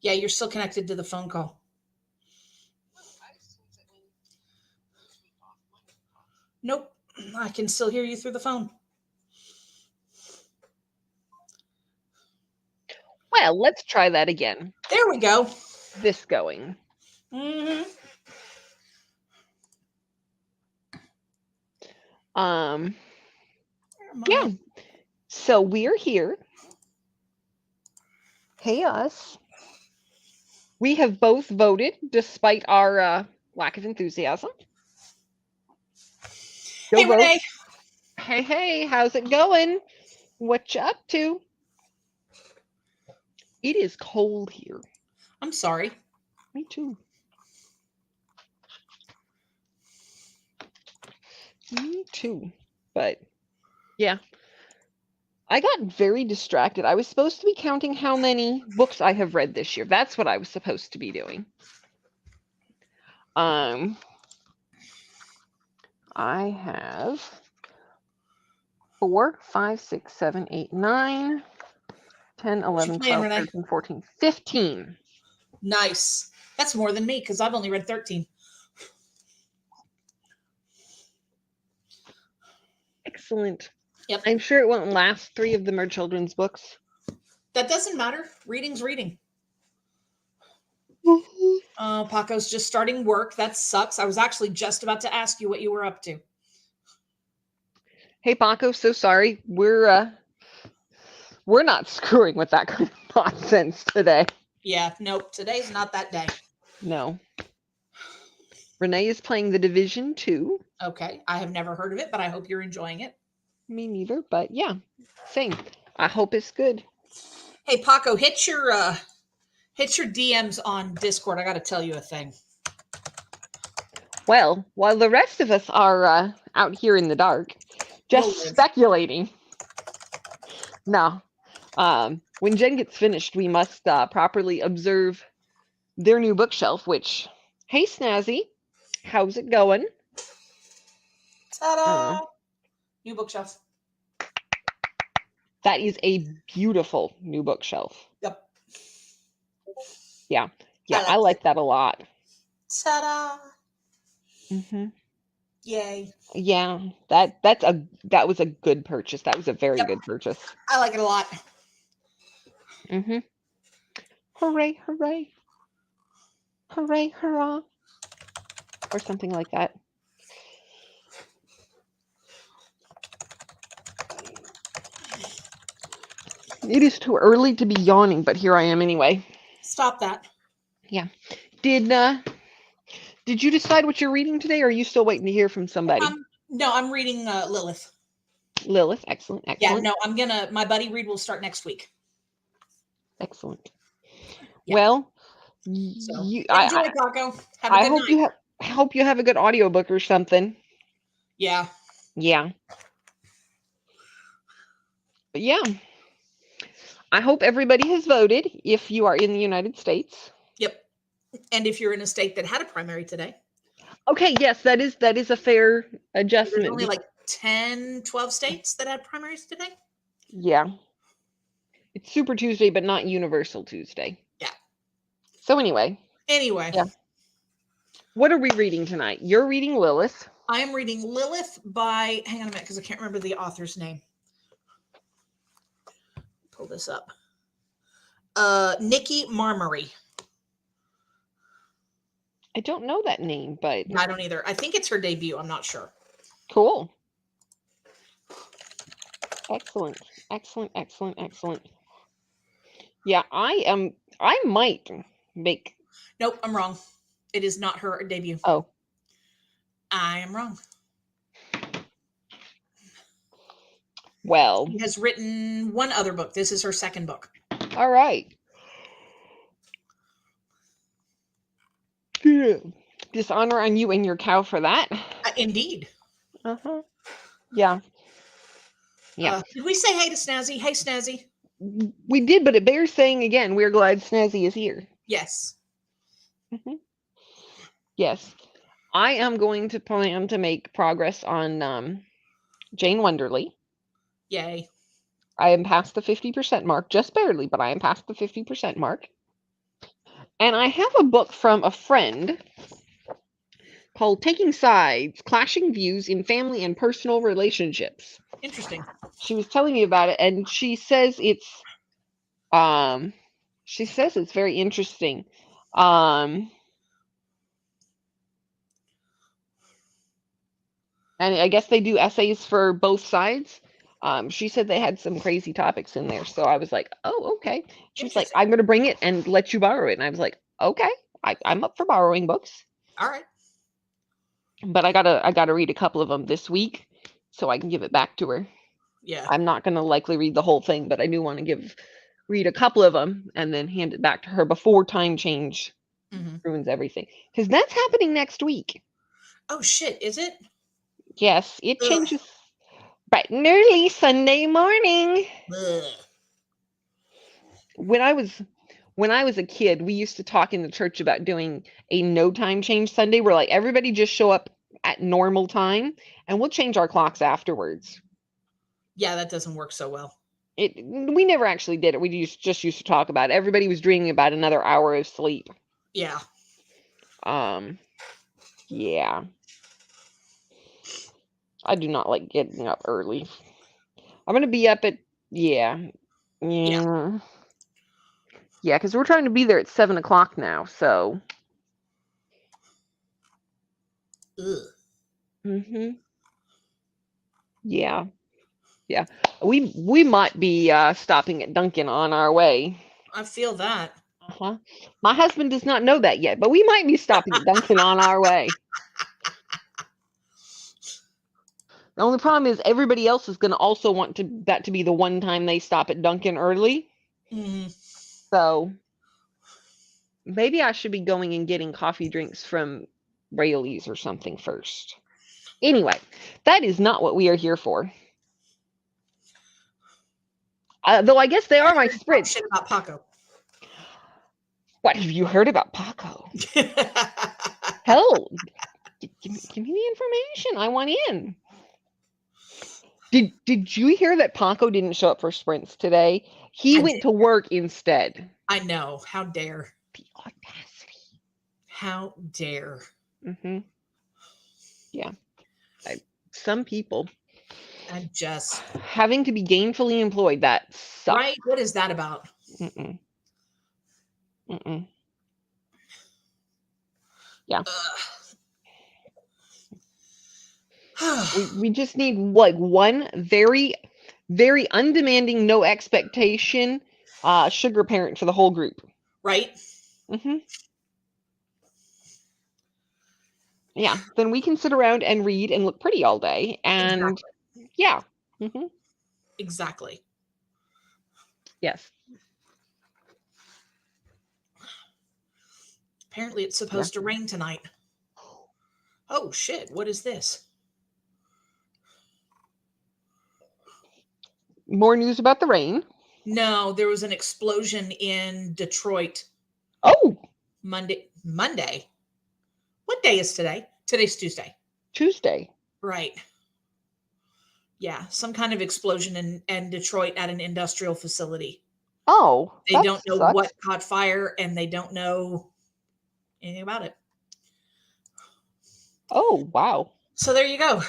Yeah, you're still connected to the phone call. Nope, I can still hear you through the phone. Well, let's try that again. There we go. This going. Mm-hmm. Yeah. So we're here. Hey, us. We have both voted despite our lack of enthusiasm. Go Hey, vote. Renee. Hey, how's it going? What you up to? It is cold here. I'm sorry. Me too. Me too. But yeah, I got very distracted. I was supposed to be counting how many books I have read this year. That's what I was supposed to be doing. I have 4, 5, 6, 7, 8, 9, 10, 11, 12, 13, 14, 15. Nice. That's more than me because I've only read 13. Excellent. Yep. I'm sure it won't last. 3 of them are children's books. That doesn't matter. Reading's reading. Paco's just starting work. That sucks. I was actually just about to ask you what you were up to. Hey, Paco, so sorry. We're not screwing with that kind of nonsense today. Yeah, nope. Today's not that day. No. Renee is playing The Division 2. Okay. I have never heard of it, but I hope you're enjoying it. Me neither, but yeah, same. I hope it's good. Hey, Paco, hit your DMs on Discord. I got to tell you a thing. Well, while the rest of us are out here in the dark, just speculating. No. When Jen gets finished, we must properly observe their new bookshelf, which, hey, Snazzy, how's it going? Ta-da! New bookshelf. That is a beautiful new bookshelf. Yep. Yeah, I like that a lot. Ta-da! Mm-hmm. Yay. Yeah, that was a good purchase. That was a very good purchase. I like it a lot. Mm-hmm. Hooray, hooray. Hooray, hurrah. Or something like that. It is too early to be yawning, but here I am anyway. Stop that. Yeah. Did you decide what you're reading today, or are you still waiting to hear from somebody? No, I'm reading Lilith. Lilith, excellent. Yeah, no, my buddy read will start next week. Excellent. Yeah. Well, enjoy, Paco. Have a good night. I hope you have a good audiobook or something. Yeah. Yeah. But yeah. I hope everybody has voted if you are in the United States. Yep. And if you're in a state that had a primary today. Okay, yes, that is a fair adjustment. There's only like 10, 12 states that had primaries today. Yeah. It's Super Tuesday, but not Universal Tuesday. Yeah. So anyway. Yeah. What are we reading tonight? You're reading Lilith. I am reading Lilith by, hang on a minute, because I can't remember the author's name. Pull this up. Nikki Marmory. I don't know that name, but I don't either. I think it's her debut. I'm not sure. Cool. Excellent. Excellent, excellent, excellent. Yeah, I might make. Nope, I'm wrong. It is not her debut. Oh. I am wrong. Well. She has written one other book. This is her second book. All right. Dishonor on you and your cow for that. Indeed. Uh-huh. Yeah. Yeah. Did we say hey to Snazzy? Hey, Snazzy. We did, but it bears saying again, we're glad Snazzy is here. Yes. Mm-hmm. Yes. I am going to plan to make progress on Jane Wonderly. Yay. I am past the 50% mark, just barely, but I am past the 50% mark. And I have a book from a friend called Taking Sides, Clashing Views in Family and Personal Relationships. Interesting. She was telling me about it, and she says it's very interesting. And I guess they do essays for both sides. She said they had some crazy topics in there, so I was like, oh, okay. She was like, I'm going to bring it and let you borrow it. And I was like, okay, I'm up for borrowing books. All right. But I gotta read a couple of them this week so I can give it back to her. Yeah. I'm not going to likely read the whole thing, but I do want to read a couple of them and then hand it back to her before time change ruins everything. Because that's happening next week. Oh, shit. Is it? Yes, it changes bright and early Sunday morning. Ugh. When I was a kid, we used to talk in the church about doing a no time change Sunday where like everybody just show up at normal time and we'll change our clocks afterwards. Yeah, that doesn't work so well. We never actually did it. We just used to talk about it. Everybody was dreaming about another hour of sleep. Yeah. Yeah. I do not like getting up early. I'm gonna be up at yeah, because we're trying to be there at 7 o'clock now. So. Ugh. Yeah. We might be stopping at Dunkin' on our way. I feel that. My husband does not know that yet, but we might be stopping at Dunkin' on our way. The only problem is everybody else is going to also want that to be the one time they stop at Dunkin' early. So maybe I should be going and getting coffee drinks from Rayleigh's or something first. Anyway, that is not what we are here for. Though I guess they are my spritz. Shit about Paco. What have you heard about Paco? Hell, give me the information. I want in. Did you hear that Paco didn't show up for sprints today? He went to work instead. I know. How dare. The audacity. How dare. Yeah. Some people. And just. Having to be gainfully employed, that sucks. Right? What is that about? Yeah. we just need like one very, very undemanding, no expectation sugar parent for the whole group. Right? Yeah. Then we can sit around and read and look pretty all day. And yeah. Exactly. Yes. Apparently it's supposed to rain tonight. Oh, shit. What is this? More news about the rain. No, there was an explosion in Detroit. Oh. Monday. What day is today? Today's Tuesday. Tuesday. Right. Yeah, some kind of explosion in Detroit at an industrial facility. Oh. They don't know what caught fire and they don't know anything about it. Oh, wow. So there you go.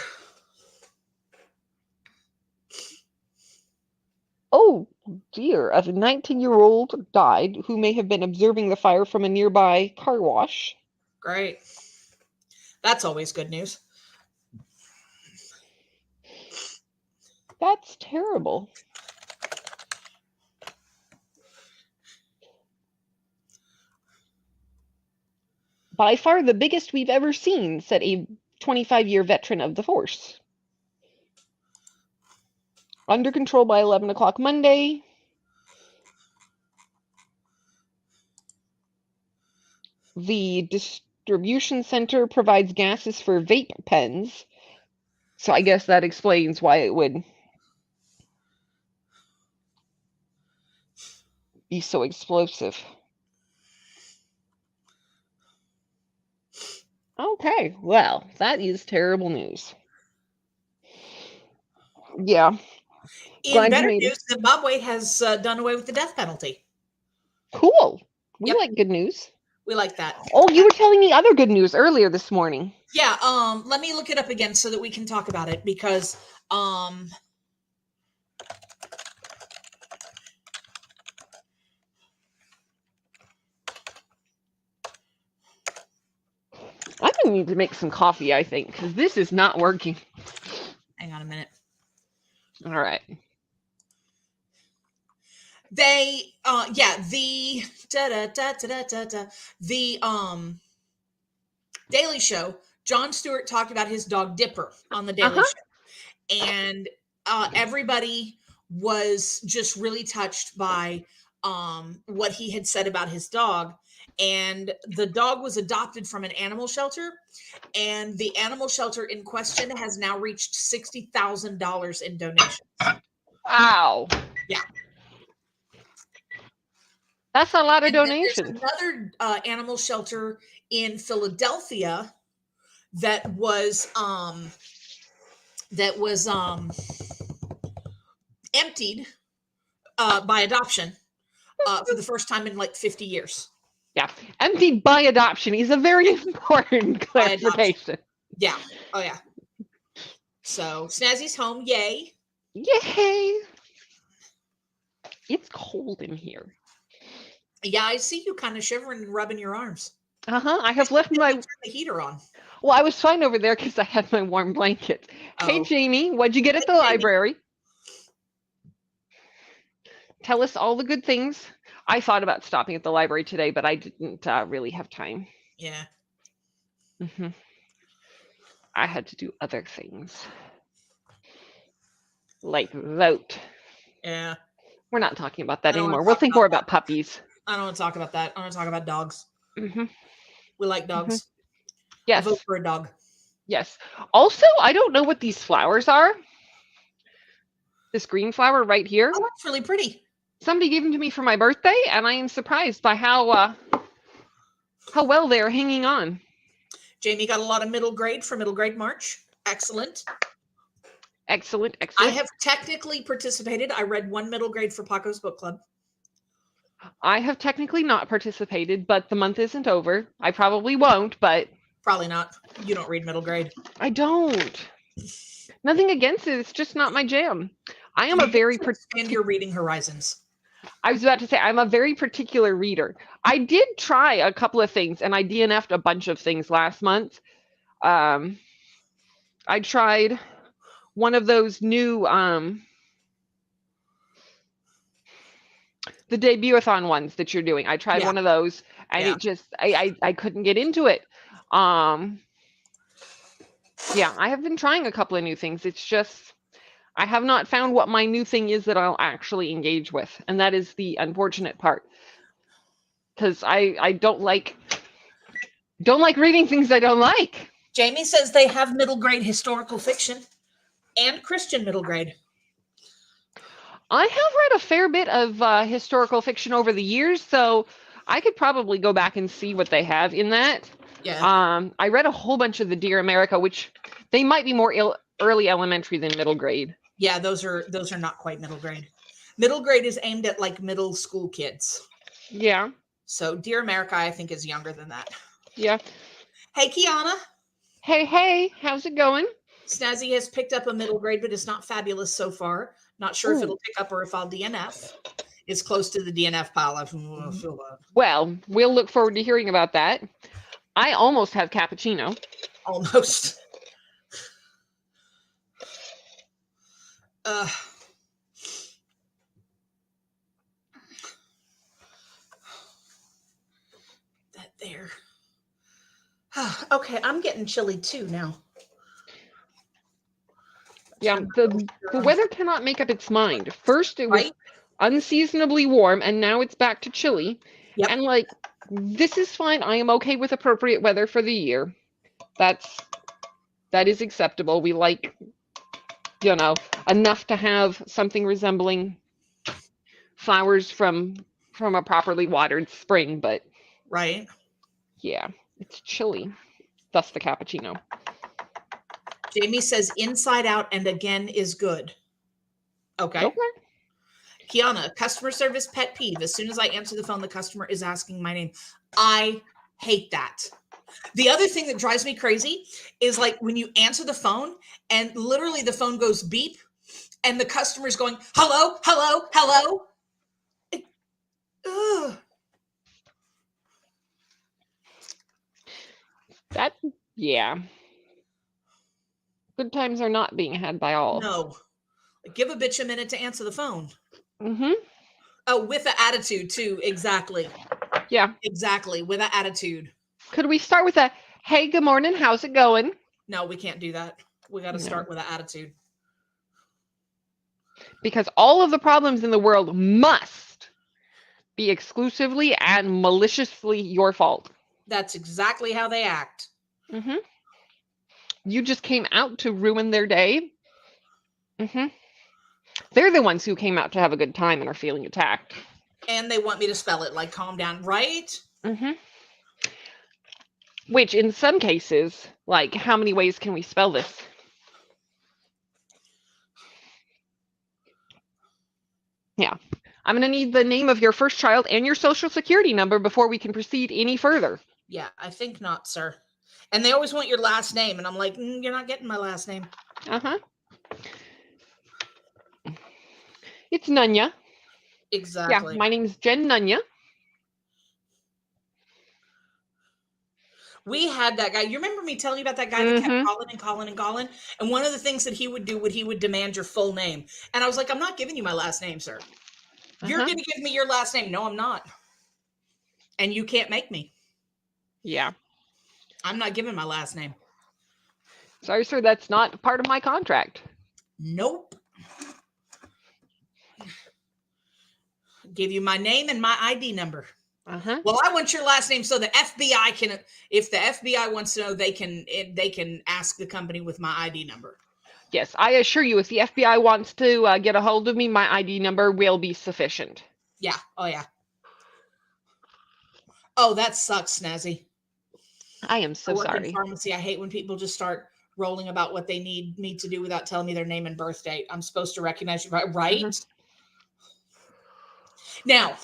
Oh, dear. A 19-year-old died who may have been observing the fire from a nearby car wash. Great. That's always good news. That's terrible. By far the biggest we've ever seen, said a 25-year veteran of the force. Under control by 11 o'clock Monday. The distribution center provides gases for vape pens. So I guess that explains why it would be so explosive. Okay, well, that is terrible news. Yeah. In better news, Zimbabwe has done away with the death penalty. Cool. We like good news. We like that. Oh, you were telling me other good news earlier this morning. Yeah. Let me look it up again so that we can talk about it because I need to make some coffee, I think, because this is not working. hang on a minute. All right. They the Daily Show, Jon Stewart talked about his dog Dipper on the Daily Show, and everybody was just really touched by what he had said about his dog. And the dog was adopted from an animal shelter, and the animal shelter in question has now reached $60,000 in donations. Wow. Yeah. That's a lot of And donations. there's another animal shelter in Philadelphia that was emptied by adoption for the first time in like 50 years. Yeah, emptied by adoption is a very important clarification. Yeah. Oh yeah. So Snazzy's home. Yay. Yay. It's cold in here. Yeah, I see you kind of shivering and rubbing your arms. I have left my the heater on. Well, I was fine over there because I had my warm blanket. Oh. Hey, Jamie, what'd you get at the library? Tell us all the good things. I thought about stopping at the library today, but I didn't really have time. Yeah. I had to do other things. Like vote. Yeah. We're not talking about that anymore. We'll think more about puppies. I don't want to talk about that. I want to talk about dogs. We like dogs. Yes. I vote for a dog. Yes. Also, I don't know what these flowers are. This green flower right here. Oh, that's really pretty. Somebody gave them to me for my birthday, and I am surprised by how well they're hanging on. Jamie got a lot of middle grade for middle grade March. Excellent. Excellent. I have technically participated. I read one middle grade for Paco's book club. I have technically not participated, but the month isn't over. I probably won't, but... Probably not. You don't read middle grade. I don't. Nothing against it. It's just not my jam. I am a very... Expand your reading horizons. I was about to say, I'm a very particular reader. I did try a couple of things, and I DNF'd a bunch of things last month. I tried one of those new... the debut-a-thon ones that you're doing. I tried one of those, and it just... I couldn't get into it. Yeah, I have been trying a couple of new things. It's just... I have not found what my new thing is that I'll actually engage with. And that is the unfortunate part. Because I don't like reading things I don't like. Jamie says they have middle grade historical fiction and Christian middle grade. I have read a fair bit of historical fiction over the years, so I could probably go back and see what they have in that. Yeah. I read a whole bunch of the Dear America, which they might be more early elementary than middle grade. Yeah, those are not quite middle grade. Middle grade is aimed at like middle school kids. Yeah. So Dear America, I think, is younger than that. Yeah. Hey, Kiana. Hey, how's it going? Snazzy has picked up a middle grade, but it's not fabulous so far. Not sure if it'll pick up or if I'll DNF. It's close to the DNF pile. I feel that. Well, we'll look forward to hearing about that. I almost have cappuccino. Almost. That there. Okay, I'm getting chilly too now. Yeah, the weather cannot make up its mind. First, it was unseasonably warm, and now it's back to chilly. Yep. And like, this is fine. I am okay with appropriate weather for the year. That is acceptable. We like, enough to have something resembling flowers from a properly watered spring, but yeah, it's chilly. Thus the cappuccino. Jamie says Inside Out and Again is good. Okay. Kiana, customer service pet peeve. As soon as I answer the phone, the customer is asking my name. I Hate that. The other thing that drives me crazy is like when you answer the phone and literally the phone goes beep and the customer's going, hello, hello, hello. Ugh. That, yeah. Good times are not being had by all. No. Give a bitch a minute to answer the phone. Mm-hmm. Oh, with an attitude too. Exactly. Yeah. Exactly. With an attitude. Could we start with a, hey, good morning, how's it going? No, we can't do that. We got to start with an attitude. Because all of the problems in the world must be exclusively and maliciously your fault. That's exactly how they act. Mm-hmm. You just came out to ruin their day. Mm-hmm. They're the ones who came out to have a good time and are feeling attacked. And they want me to spell it like calm down, right? Mm-hmm. Which in some cases, like, how many ways can we spell this? Yeah. I'm going to need the name of your first child and your social security number before we can proceed any further. Yeah, I think not, sir. And they always want your last name. And I'm like, you're not getting my last name. Uh-huh. It's Nunya. Exactly. Yeah, my name's Jen Nunya. We had that guy. You remember me telling you about that guy that kept calling and calling and calling? And one of the things that he would do he would demand your full name. And I was like, I'm not giving you my last name, sir. You're going to give me your last name. No, I'm not. And you can't make me. Yeah. I'm not giving my last name. Sorry, sir, that's not part of my contract. Nope. Give you my name and my ID number. Well, I want your last name so the FBI can, if the FBI wants to know, they can ask the company with my ID number. Yes, I assure you, if the FBI wants to get a hold of me, my ID number will be sufficient. Yeah. Oh, yeah. Oh, that sucks, Snazzy. I am so sorry. I work in pharmacy. I hate when people just start rolling about what they need me to do without telling me their name and birth date. I'm supposed to recognize you, right? Now,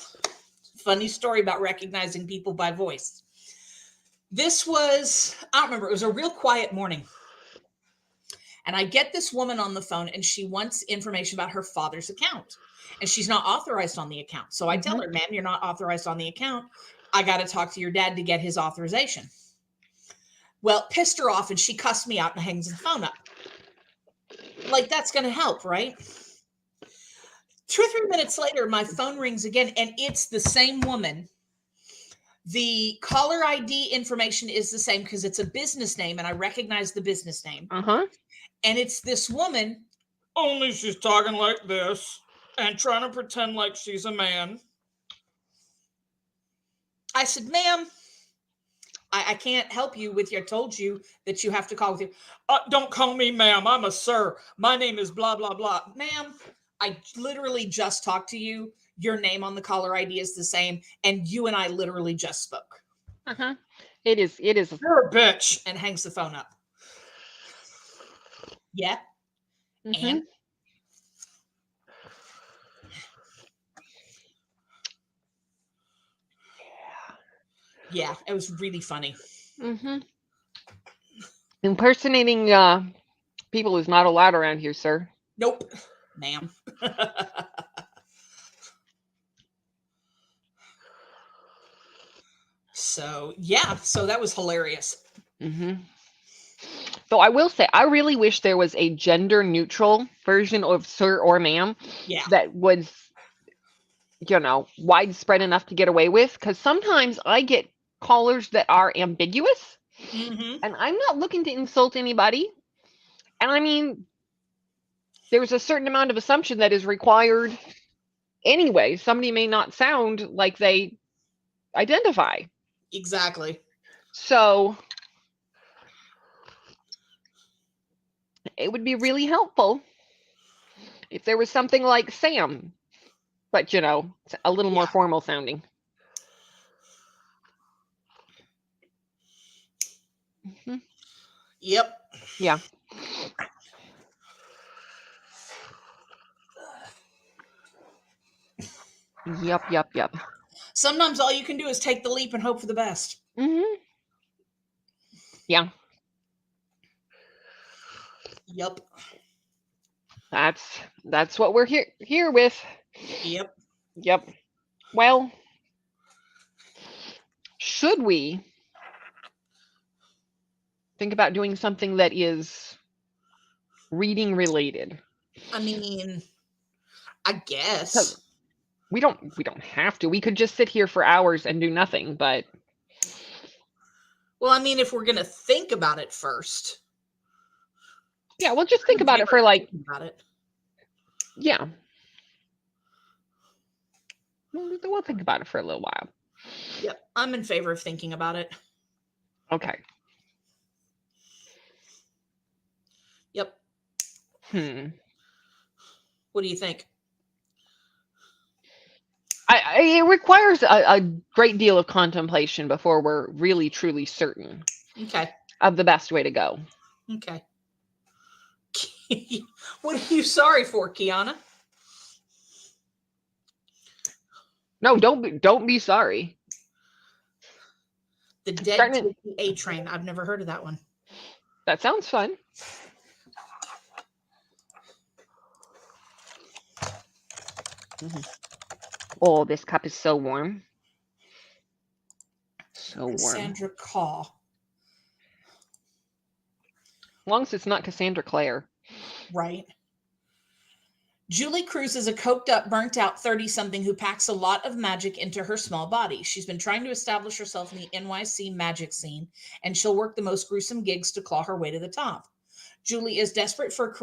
funny story about recognizing people by voice. This was, I don't remember, it was a real quiet morning. And I get this woman on the phone and she wants information about her father's account. And she's not authorized on the account. So I tell her, ma'am, you're not authorized on the account. I got to talk to your dad to get his authorization. Well, pissed her off and she cussed me out and hangs the phone up. Like, that's going to help, right? 2 or 3 minutes later, my phone rings again, and it's the same woman. The caller ID information is the same because it's a business name, and I recognize the business name. And it's this woman, only she's talking like this and trying to pretend like she's a man. I said, ma'am, I can't help you with your, I told you that you have to call with you. Don't call me ma'am. I'm a sir. My name is blah, blah, blah. Ma'am, I literally just talked to you. Your name on the caller ID is the same. And you and I literally just spoke. It is. You're a bitch. And hangs the phone up. Yeah. And yeah, it was really funny. Impersonating people is not allowed around here, sir. Nope, ma'am. So, yeah, so that was hilarious. Though I will say, I really wish there was a gender neutral version of sir or ma'am that was, widespread enough to get away with. Because sometimes I get callers that are ambiguous, and I'm not looking to insult anybody. And I mean, there's a certain amount of assumption that is required anyway. Somebody may not sound like they identify. Exactly. So it would be really helpful if there was something like Sam, but it's a little more formal sounding. Yep. Yeah. Yep. Sometimes all you can do is take the leap and hope for the best. Mm-hmm. Yeah. Yep. That's what we're here with. Yep. Yep. Well, should we think about doing something that is reading related? I mean, I guess. We don't have to. We could just sit here for hours and do nothing, but Well, I mean, if we're gonna think about it first. Yeah, we'll just think about it for like about it. Yeah. We'll think about it for a little while. Yep, I'm in favor of thinking about it. Okay. Yep. What do you think? It requires a great deal of contemplation before we're really truly certain of the best way to go. Okay. What are you sorry for, Kiana? No, don't be sorry. The Dead A Train. I've never heard of that one. That sounds fun. Oh, this cup is so warm. So warm. Cassandra Caw. As long as it's not Cassandra Clare. Right. Julie Cruz is a coked up, burnt out 30-something who packs a lot of magic into her small body. She's been trying to establish herself in the NYC magic scene, and she'll work the most gruesome gigs to claw her way to the top. Julie is desperate for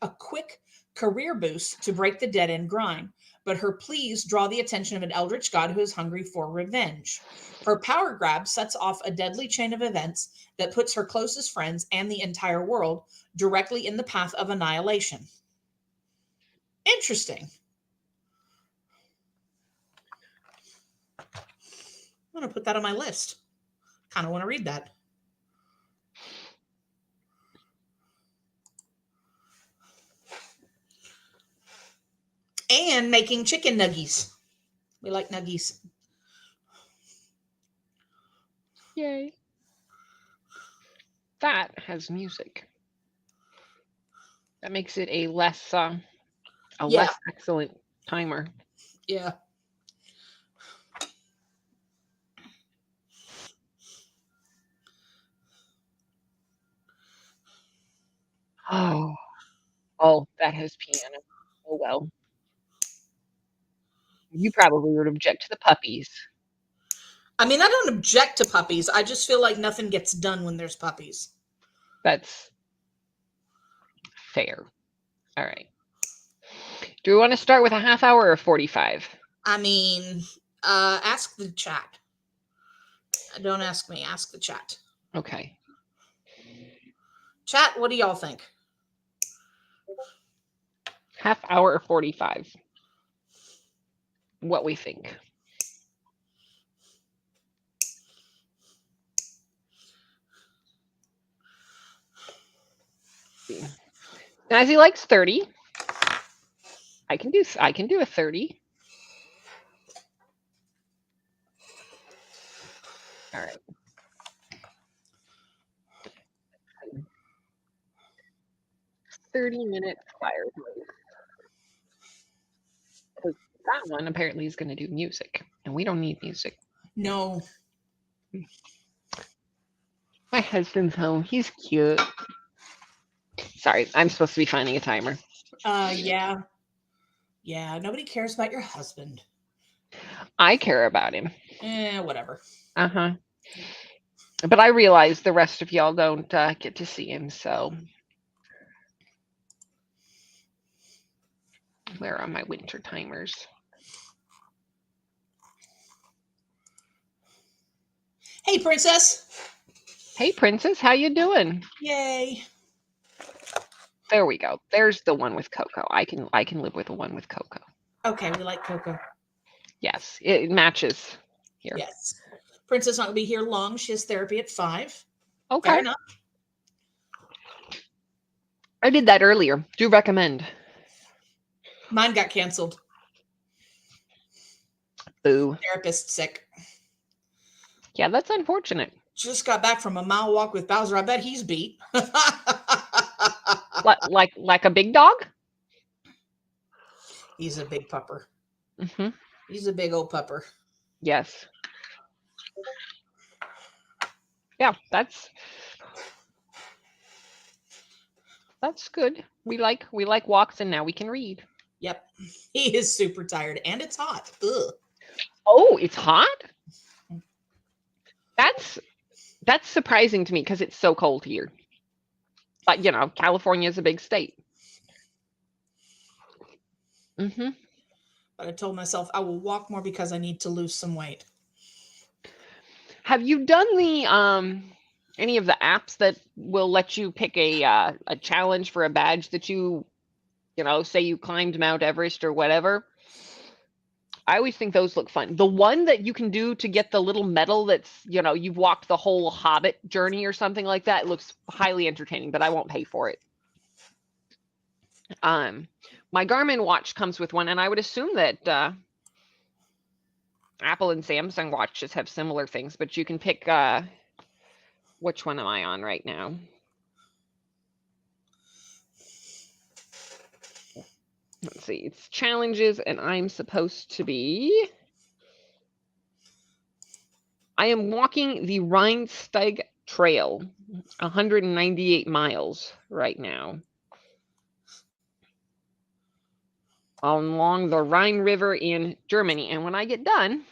a quick career boost to break the dead-end grind, but her pleas draw the attention of an eldritch god who is hungry for revenge. Her power grab sets off a deadly chain of events that puts her closest friends and the entire world directly in the path of annihilation. Interesting. I'm going to put that on my list. Kind of want to read that. And making chicken nuggies. We like nuggies. Yay. That has music. That makes it a less less excellent timer. Yeah. Oh, that has piano. Oh well. You probably would object to the puppies. I mean, I don't object to puppies. I just feel like nothing gets done when there's puppies. That's fair. All right. Do we want to start with a half hour or 45? I mean, ask the chat. Don't ask me. Ask the chat. Okay. Chat, what do y'all think? Half hour or 45? What we think. Now, if he likes 30, I can do a 30. All right. "30-minute fire blaze." Because that one apparently is going to do music, and we don't need music. No. My husband's home. He's cute. Sorry, I'm supposed to be finding a timer. Yeah. Yeah, nobody cares about your husband. I care about him. Whatever. Uh-huh. But I realize the rest of y'all don't get to see him, so. Where are my winter timers? Hey, Princess. Hey, Princess, how you doing? Yay. There we go. There's the one with Coco. I can live with the one with Coco. Okay, we like Coco. Yes, it matches here. Yes. Princess not going to be here long. She has therapy at 5. Okay. Fair enough. I did that earlier. Do recommend. Mine got canceled. Boo. Therapist sick. Yeah, that's unfortunate. Just got back from a mile walk with Bowser. I bet he's beat. like a big dog? He's a big pupper. Mm-hmm. He's a big old pupper. Yes. Yeah, that's good. We like walks, and now we can read. Yep. He is super tired, and it's hot. Ugh. Oh, it's hot? That's surprising to me because it's so cold here. But, California is a big state. Mm-hmm. But I told myself I will walk more because I need to lose some weight. Have you done the any of the apps that will let you pick a challenge for a badge that you say you climbed Mount Everest or whatever? I always think those look fun. The one that you can do to get the little medal that's, you've walked the whole Hobbit journey or something like that, looks highly entertaining, but I won't pay for it. My Garmin watch comes with one, and I would assume that Apple and Samsung watches have similar things, but you can pick which one am I on right now? Let's see, it's challenges, and I'm supposed to be. I am walking the Rheinsteig Trail, 198 miles right now, along the Rhine River in Germany. And when I get done,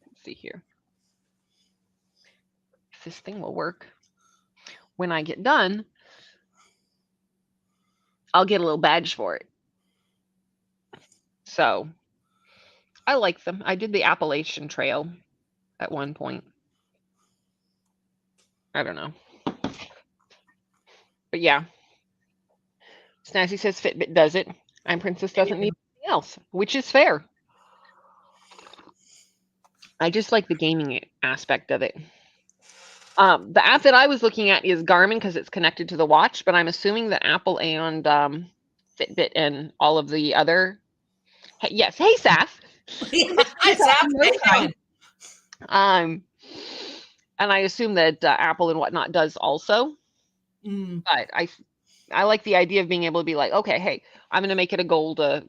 let's see here, if this thing will work. When I get done, I'll get a little badge for it. So I like them. I did the Appalachian Trail at one point. I don't know. But yeah. Snazzy says Fitbit does it. And Princess doesn't need anything else, which is fair. I just like the gaming aspect of it. The app that I was looking at is Garmin because it's connected to the watch, but I'm assuming that Apple and Fitbit and all of the other. Yes, hey Saf. Hi Saf. And I assume that Apple and whatnot does also. But I like the idea of being able to be like, okay, hey, I'm going to make it a goal to,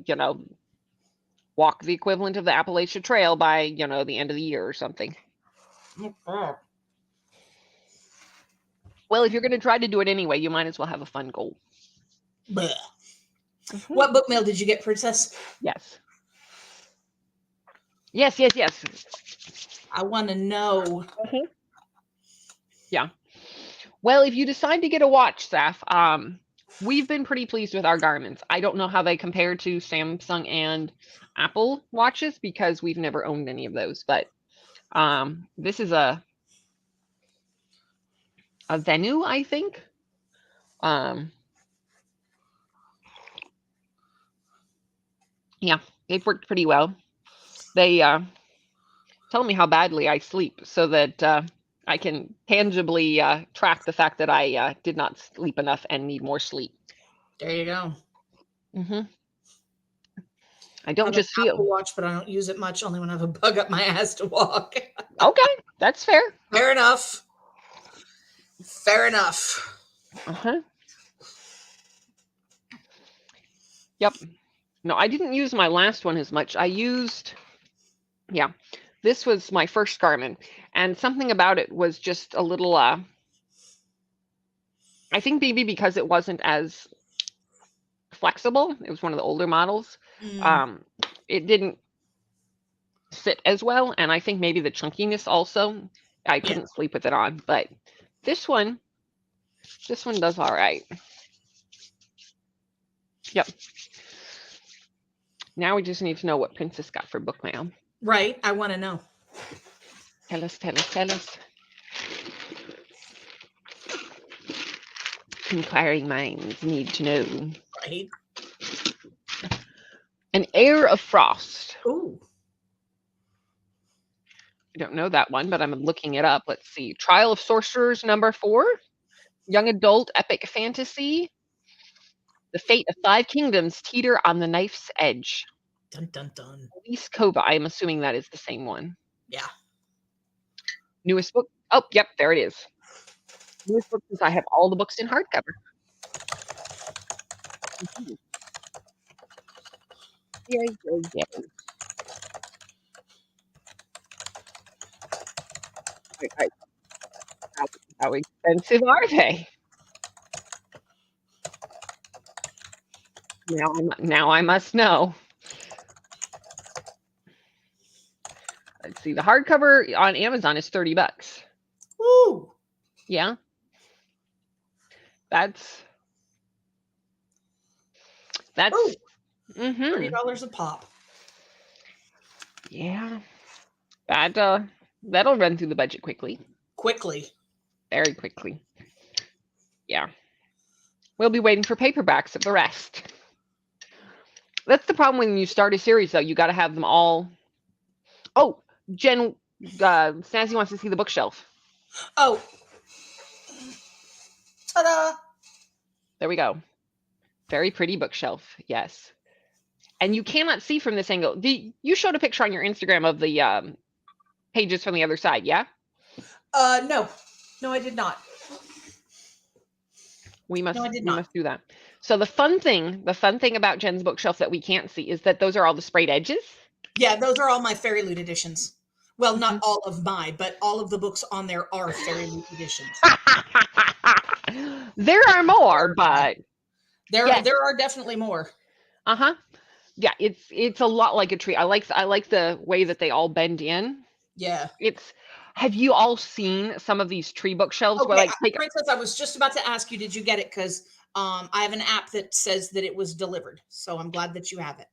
walk the equivalent of the Appalachian Trail by, the end of the year or something. Well, if you're going to try to do it anyway, you might as well have a fun goal. Mm-hmm. What book mail did you get, Princess? Yes. Yes. I want to know. Mm-hmm. Yeah. Well, if you decide to get a watch, Saf, we've been pretty pleased with our Garmins. I don't know how they compare to Samsung and Apple watches because we've never owned any of those. But this is a Venu, I think. Yeah, they've worked pretty well. They tell me how badly I sleep so that I can tangibly track the fact that I did not sleep enough and need more sleep. There you go. Mm-hmm. I don't just feel Apple Watch, but I don't use it much. Only when I have a bug up my ass to walk. Okay, that's fair. Fair enough. Fair enough. Uh-huh. Yep. No, I didn't use my last one as much. I used, this was my first Garmin, and something about it was just a little, I think maybe because it wasn't as flexible. It was one of the older models. It didn't sit as well, and I think maybe the chunkiness also. I couldn't sleep with it on, but this one does all right. Yep. Now we just need to know what Princess got for book mail. Right. I want to know. Tell us. Inquiring minds need to know. Right. An Air of Frost. Ooh. I don't know that one, but I'm looking it up. Let's see. Trial of Sorcerers #4. Young adult epic fantasy. The fate of 5 kingdoms teeter on the knife's edge. Dun, dun, dun. Elise Kova. I'm assuming that is the same one. Yeah. Newest book. Oh, yep, there it is. Newest book since I have all the books in hardcover. Mhm. Yay, yay, yay. Right. How expensive are they? Now I must know. Let's see. The hardcover on Amazon is $30. Woo! Yeah. That's Ooh, mm-hmm. $30 a pop. Yeah. That'll run through the budget quickly. Very quickly. Yeah. We'll be waiting for paperbacks of the rest. That's the problem when you start a series, though. You got to have them all. Oh, Jen, Snazzy wants to see the bookshelf. Oh. Ta-da! There we go. Very pretty bookshelf. Yes. And you cannot see from this angle. You showed a picture on your Instagram of the pages from the other side, yeah? No. No, I did not. We must do that. So the fun thing about Jen's bookshelf that we can't see is that those are all the sprayed edges. Yeah, those are all my Fairy Loot editions. Well, not all of my, but all of the books on there are Fairy Loot editions. There are more, but there are definitely more. Yeah, it's a lot like a tree. I like the way that they all bend in. Yeah. Have you all seen some of these tree bookshelves where Princess, I was just about to ask you, did you get it? Because I have an app that says that it was delivered. So I'm glad that you have it.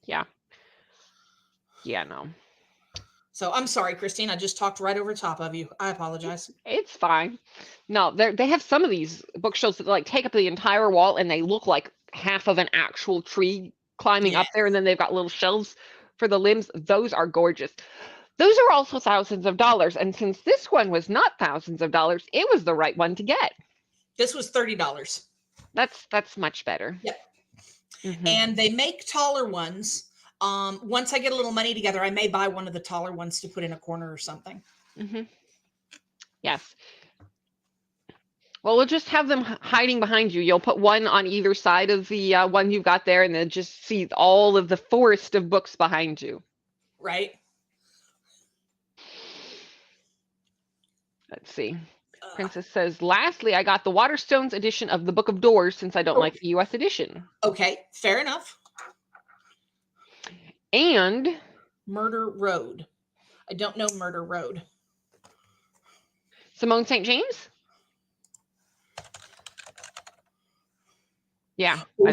Yeah. Yeah, no. So I'm sorry, Christine. I just talked right over top of you. I apologize. It's fine. No, they have some of these bookshelves that take up the entire wall and they look like half of an actual tree climbing up there, and then they've got little shelves for the limbs. Those are gorgeous. Those are also thousands of dollars, and since this one was not thousands of dollars, it was the right one to get. This was $30. That's much better. Yeah. And they make taller ones. Once I get a little money together, I may buy one of the taller ones to put in a corner or something. Yes. Well, we'll just have them hiding behind you. You'll put one on either side of the one you've got there, and then just see all of the forest of books behind you. Right. Let's see. Princess says, lastly, I got the Waterstones edition of the Book of Doors since I don't like the U.S. edition. Okay, fair enough. And Murder Road. I don't know Murder Road. Simone St. James? Yeah. I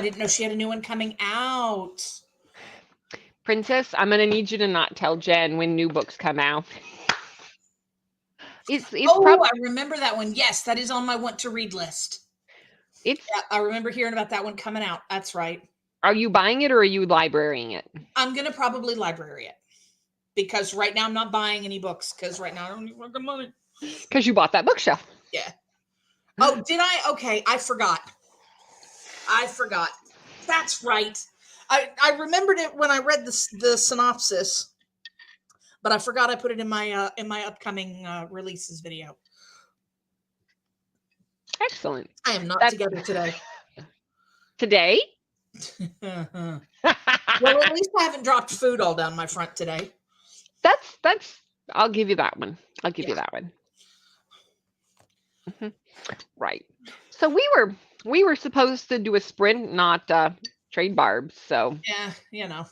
didn't know she had a new one coming out. Princess, I'm going to need you to not tell Jen when new books come out. I remember that one. Yes, that is on my want to read list. I remember hearing about that one coming out. That's right. Are you buying it or are you librarying it? I'm going to probably library it. Because right now I'm not buying any books. Because right now I don't need fucking money. Because you bought that bookshelf. Yeah. Oh, did I? Okay, I forgot. That's right. I remembered it when I read the synopsis. But I forgot I put it in my upcoming releases video. Excellent. I am not together today. Today? Well, at least I haven't dropped food all down my front today. That's. I'll give you that one. You that one. Right. So we were supposed to do a sprint, not trade barbs. So yeah, you know.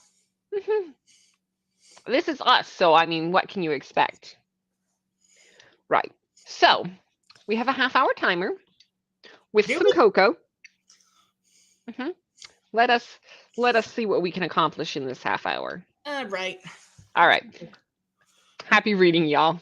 This is us, so I mean, what can you expect? Right. So we have a half-hour timer with some cocoa. Let us see what we can accomplish in this half hour. Right. All right. Happy reading, y'all.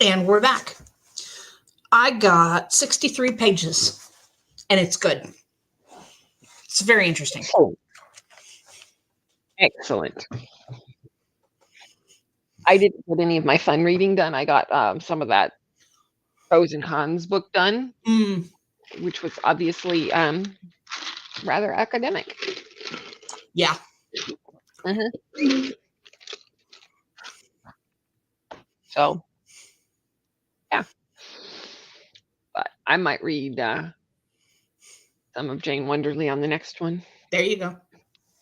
And we're back. I got 63 pages, and it's good. It's very interesting. Oh, excellent. I didn't get any of my fun reading done. I got some of that pros and cons book done, which was obviously rather academic. Yeah. So, yeah. But I might read some of Jane Wonderly on the next one. There you go.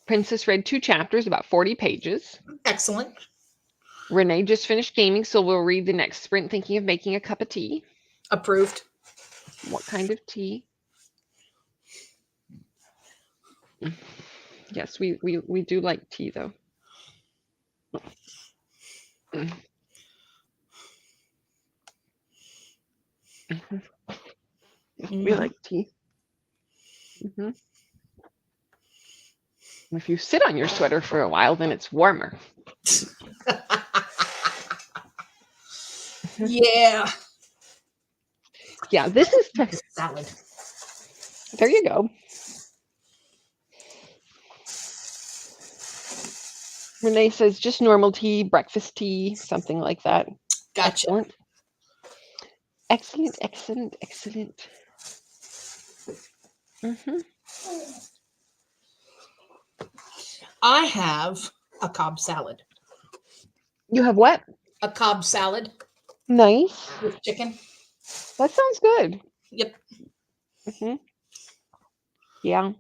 Princess read 2 chapters, about 40 pages. Excellent. Renee just finished gaming, so we'll read the next sprint, thinking of making a cup of tea. Approved. What kind of tea? Yes, we do like tea, though. We like tea. If you sit on your sweater for a while, then it's warmer. Yeah. Yeah, this is salad. There you go. Renee says just normal tea, breakfast tea, something like that. Gotcha. Excellent. Excellent. I have a Cobb salad. You have what? A Cobb salad. Nice. With chicken. That sounds good. Yep. Yeah.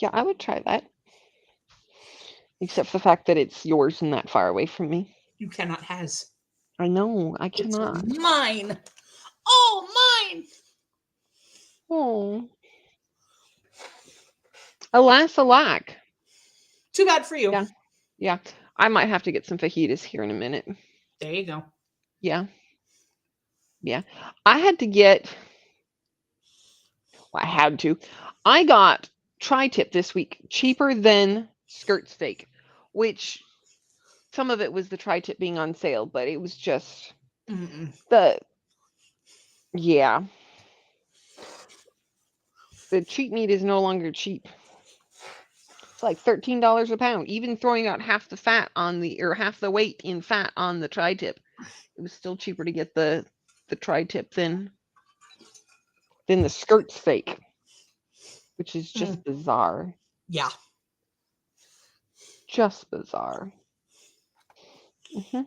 Yeah, I would try that. Except for the fact that it's yours and that far away from me. You cannot has. I know, I cannot. It's mine. Oh, mine. Oh. Alas, alack. Too bad for you. Yeah. I might have to get some fajitas here in a minute. There you go. Yeah. I had to get. Well, I had to. I got tri-tip this week, cheaper than skirt steak, which some of it was the tri-tip being on sale, but it was just the cheap meat is no longer cheap. It's like $13 a pound, even throwing out half the fat half the weight in fat on the tri-tip. It was still cheaper to get the tri-tip than the skirt steak, which is just bizarre. Yeah. Just bizarre. You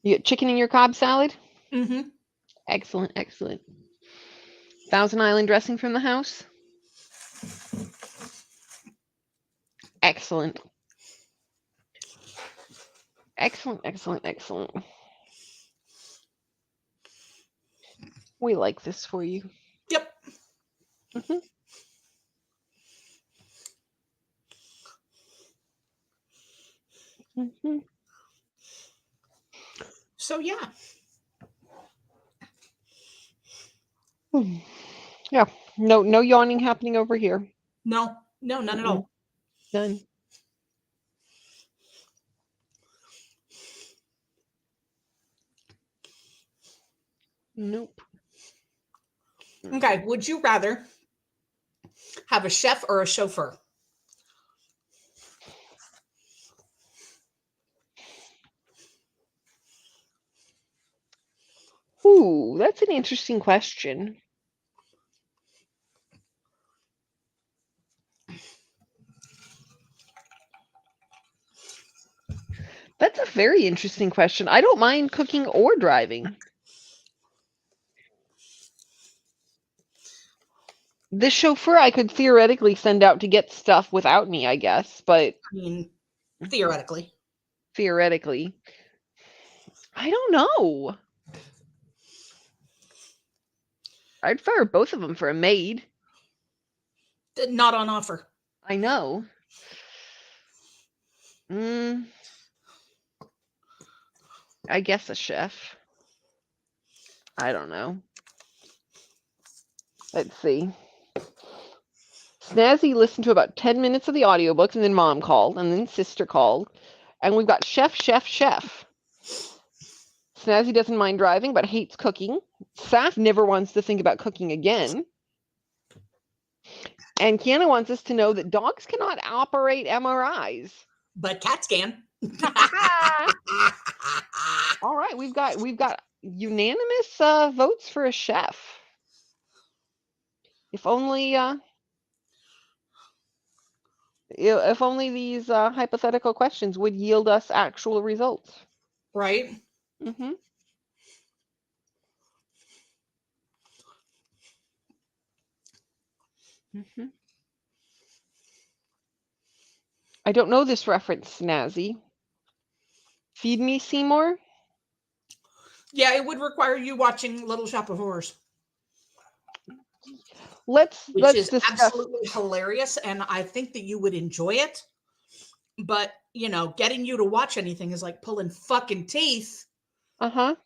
get chicken in your Cobb salad? Excellent. Thousand Island dressing from the house? Excellent. We like this for you. Yep. So yeah. Yeah. No yawning happening over here. No, none at all. None. Nope. Okay. Would you rather have a chef or a chauffeur? Ooh, that's an interesting question. That's a very interesting question. I don't mind cooking or driving. The chauffeur I could theoretically send out to get stuff without me, I guess, but I mean, theoretically. I don't know. I'd fire both of them for a maid. Not on offer. I know. I guess a chef. I don't know. Let's see. Snazzy listened to about 10 minutes of the audiobooks, and then Mom called, and then Sister called. And we've got Chef. Snazzy doesn't mind driving, but hates cooking. Saf never wants to think about cooking again. And Kiana wants us to know that dogs cannot operate MRIs. But cats can. All right, we've got unanimous votes for a chef. If only these hypothetical questions would yield us actual results. Right? Mm-hmm. Mm-hmm. I don't know this reference, Snazzy. Feed me, Seymour? Yeah, it would require you watching Little Shop of Horrors. Let's discuss. Absolutely hilarious, and I think that you would enjoy it. But, getting you to watch anything is like pulling fucking teeth. Uh-huh.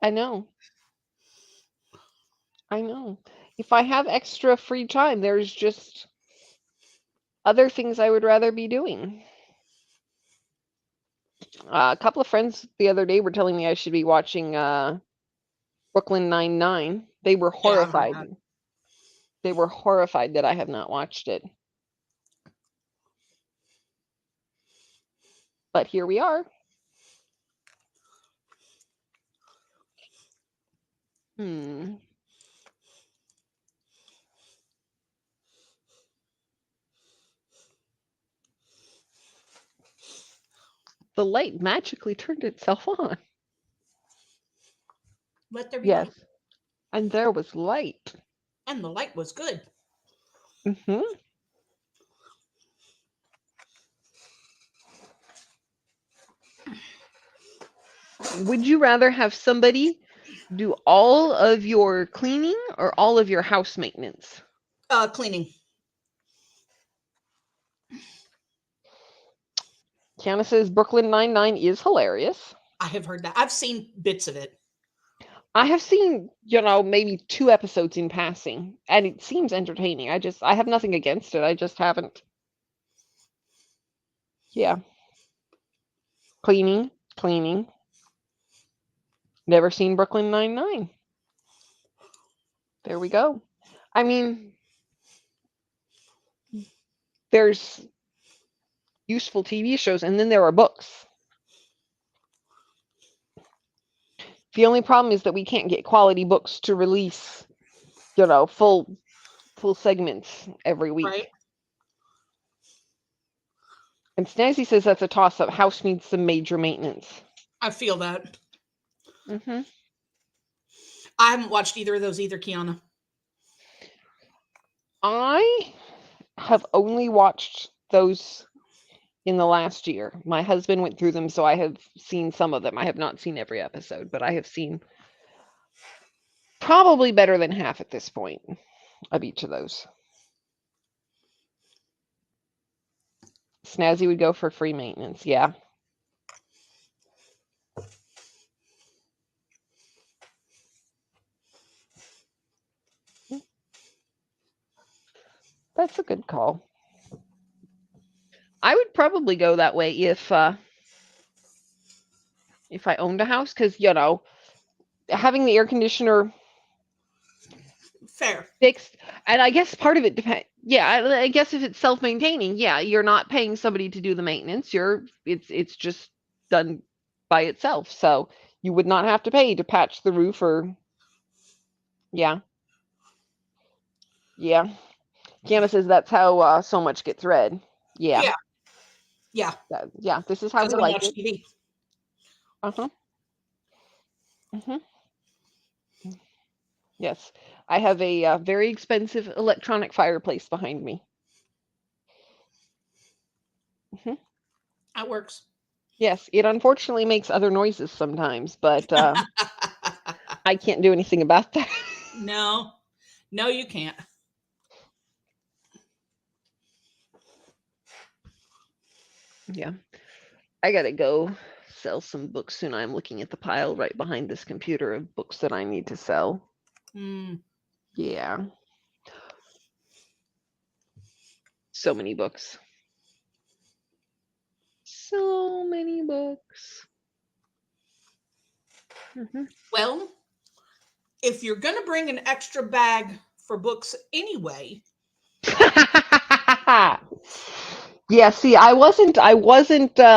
I know. If I have extra free time, there's just other things I would rather be doing. A couple of friends the other day were telling me I should be watching Brooklyn Nine-Nine. They were horrified. Yeah, they were horrified that I have not watched it. But here we are. The light magically turned itself on. Let there be light. And there was light. And the light was good. Mm-hmm. Would you rather have somebody do all of your cleaning or all of your house maintenance? Cleaning. Kiana says Brooklyn Nine-Nine is hilarious. I have heard that. I've seen bits of it. I have seen, maybe 2 episodes in passing, and it seems entertaining. I have nothing against it. I just haven't. Yeah. Cleaning. Never seen Brooklyn Nine-Nine. There we go. I mean, there's useful TV shows, and then there are books. The only problem is that we can't get quality books to release, full segments every week. Right. And Snazzy says that's a toss-up. House needs some major maintenance. I feel that. Mm-hmm. I haven't watched either of those either, Kiana. I have only watched those in the last year. My husband went through them, so I have seen some of them. I have not seen every episode, but I have seen probably better than half at this point of each of those. Snazzy would go for free maintenance, yeah. That's a good call. I would probably go that way if I owned a house, because having the air conditioner fixed, and I guess part of it depends. Yeah, I guess if it's self-maintaining, yeah, you're not paying somebody to do the maintenance. It's just done by itself, so you would not have to pay to patch the roof or. Yeah. Kiana says that's how so much gets read. Yeah. This is how we like it. TV. Yes, I have a very expensive electronic fireplace behind me. That works. Yes, it unfortunately makes other noises sometimes, but I can't do anything about that. No, you can't. Yeah, I gotta go sell some books soon. I'm looking at the pile right behind this computer of books that I need to sell. Yeah. So many books. So many books. Well, if you're going to bring an extra bag for books anyway. Yeah, see, I wasn't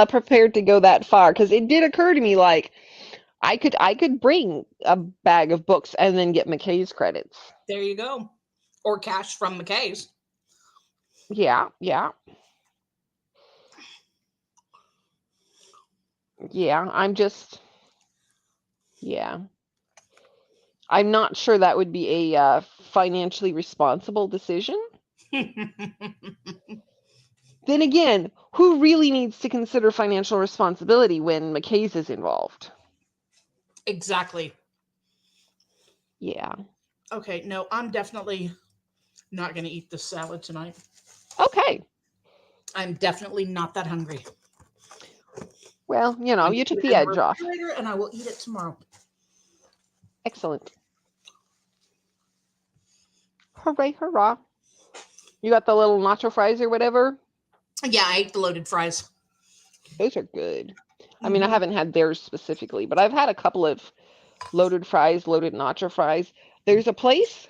prepared to go that far because it did occur to me like I could bring a bag of books and then get McKay's credits. There you go. Or cash from McKay's. Yeah, yeah. Yeah, I'm not sure that would be a financially responsible decision. Then again, who really needs to consider financial responsibility when McKay's is involved? Exactly. Yeah. Okay, no, I'm definitely not going to eat this salad tonight. Okay. I'm definitely not that hungry. Well, you took the edge off. And I will eat it tomorrow. Excellent. Hooray, hurrah. You got the little nacho fries or whatever? Yeah, I ate the loaded fries. Those are good. I mean, I haven't had theirs specifically, but I've had a couple of loaded fries, loaded nacho fries. There's a place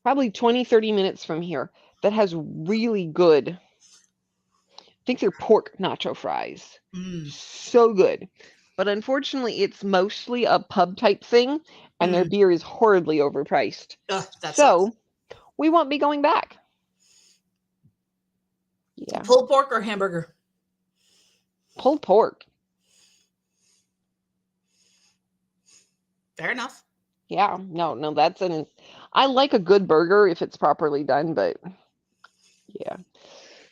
probably 20, 30 minutes from here that has really good, I think they're pork nacho fries. So good. But unfortunately, it's mostly a pub type thing, and their beer is horribly overpriced. So we won't be going back. Yeah. Pulled pork or hamburger? Pulled pork. Fair enough. Yeah, no, I like a good burger if it's properly done, but yeah.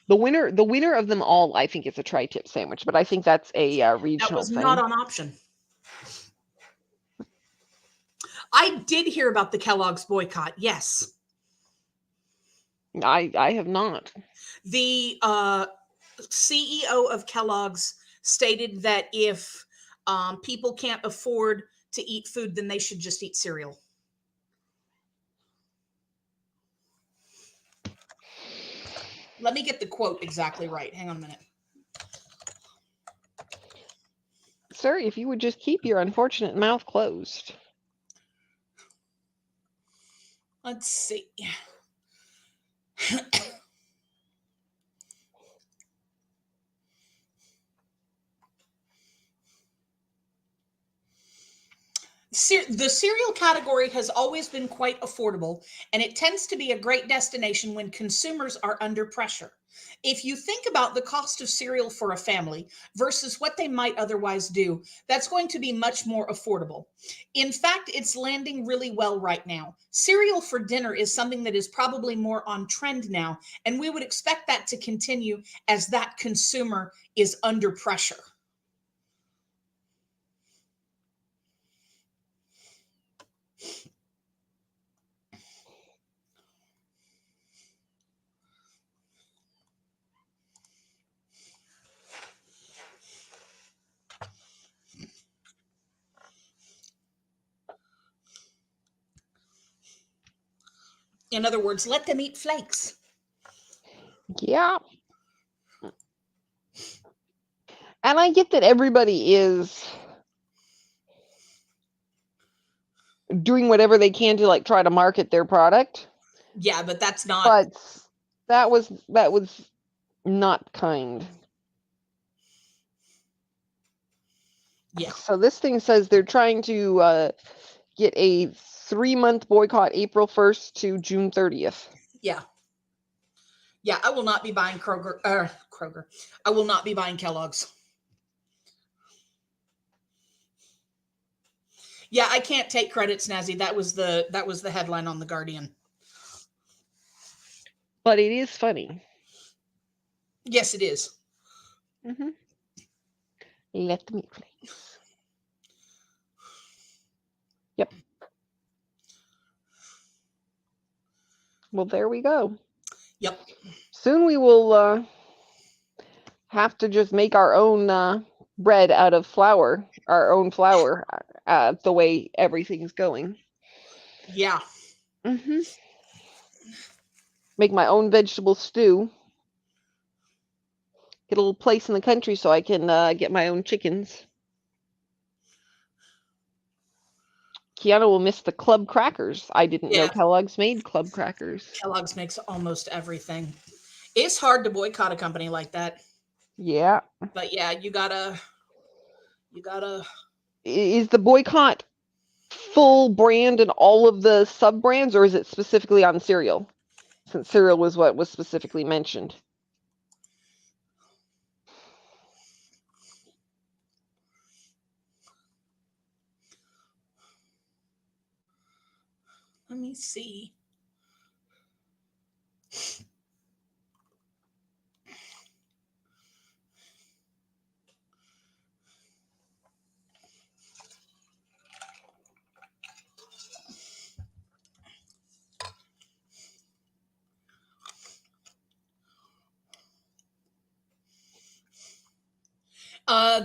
The winner of them all, I think, is a tri-tip sandwich, but I think that's a regional That was thing. not on option. I did hear about the Kellogg's boycott. Yes. I have not. The CEO of Kellogg's stated that if people can't afford to eat food, then they should just eat cereal. Let me get the quote exactly right. Hang on a minute. Sir, if you would just keep your unfortunate mouth closed. Let's see. The cereal category has always been quite affordable, and it tends to be a great destination when consumers are under pressure. If you think about the cost of cereal for a family versus what they might otherwise do, that's going to be much more affordable. In fact, it's landing really well right now. Cereal for dinner is something that is probably more on trend now, and we would expect that to continue as that consumer is under pressure. In other words, let them eat flakes. Yeah. And I get that everybody is doing whatever they can to try to market their product. Yeah, but that's not. But that was not kind. Yeah. So this thing says they're trying to get a 3-month boycott, April 1st to June 30th. Yeah. Yeah, I will not be buying Kroger. I will not be buying Kellogg's. Yeah, I can't take credit, Snazzy. That was the headline on The Guardian. But it is funny. Yes, it is. Mm-hmm. Let me please. Yep. Well, there we go. Yep. Soon we will have to just make our own bread out of flour, our own flour, the way everything's going. Yeah. Mm-hmm. Make my own vegetable stew. get a little place in the country so I can get my own chickens. Kiana will miss the club crackers. I didn't know Kellogg's made club crackers. Kellogg's makes almost everything. It's hard to boycott a company like that. Yeah. But yeah, you gotta. Is the boycott full brand and all of the sub brands, or is it specifically on cereal? Since cereal was what was specifically mentioned. Let me see.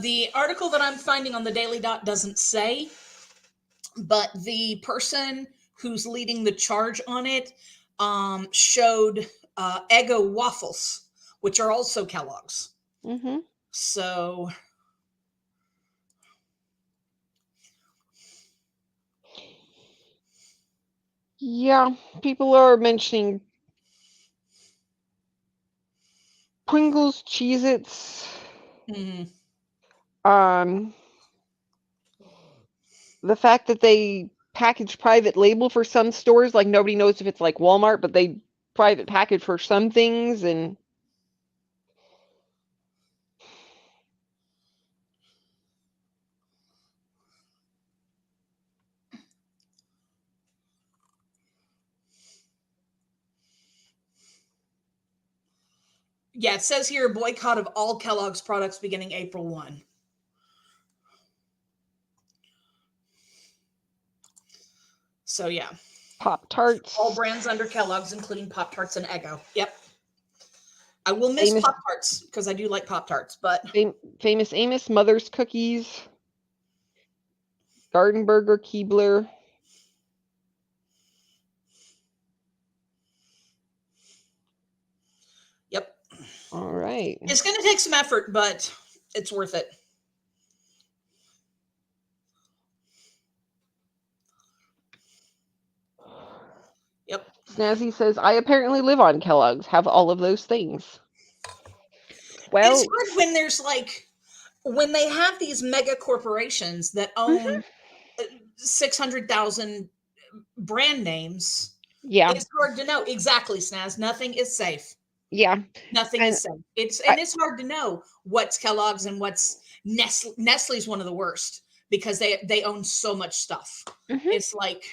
The article that I'm finding on the Daily Dot doesn't say, but the person who's leading the charge on it showed Eggo waffles, which are also Kellogg's. Mm-hmm. So, yeah, people are mentioning Pringles, Cheez-Its. mm-hmm. The fact that they package private label for some stores, like nobody knows if it's like Walmart, but they private package for some things, and Yeah, it says here boycott of all Kellogg's products beginning April 1. So yeah. Pop-Tarts. All brands under Kellogg's, including Pop-Tarts and Eggo. Yep. I will miss Pop-Tarts because I do like Pop-Tarts, but Famous Amos, Mother's Cookies, Garden Burger, Keebler. Yep. All right. It's going to take some effort, but it's worth it. Yep. Snazzy says, I apparently live on Kellogg's, have all of those things. Well, it's hard when there's when they have these mega corporations that own 600,000 brand names. Yeah. It's hard to know. Exactly, Snaz. Nothing is safe. Yeah. Nothing is safe. It's hard to know what's Kellogg's and what's Nestle. Nestle's one of the worst because they own so much stuff. Mm-hmm. It's like,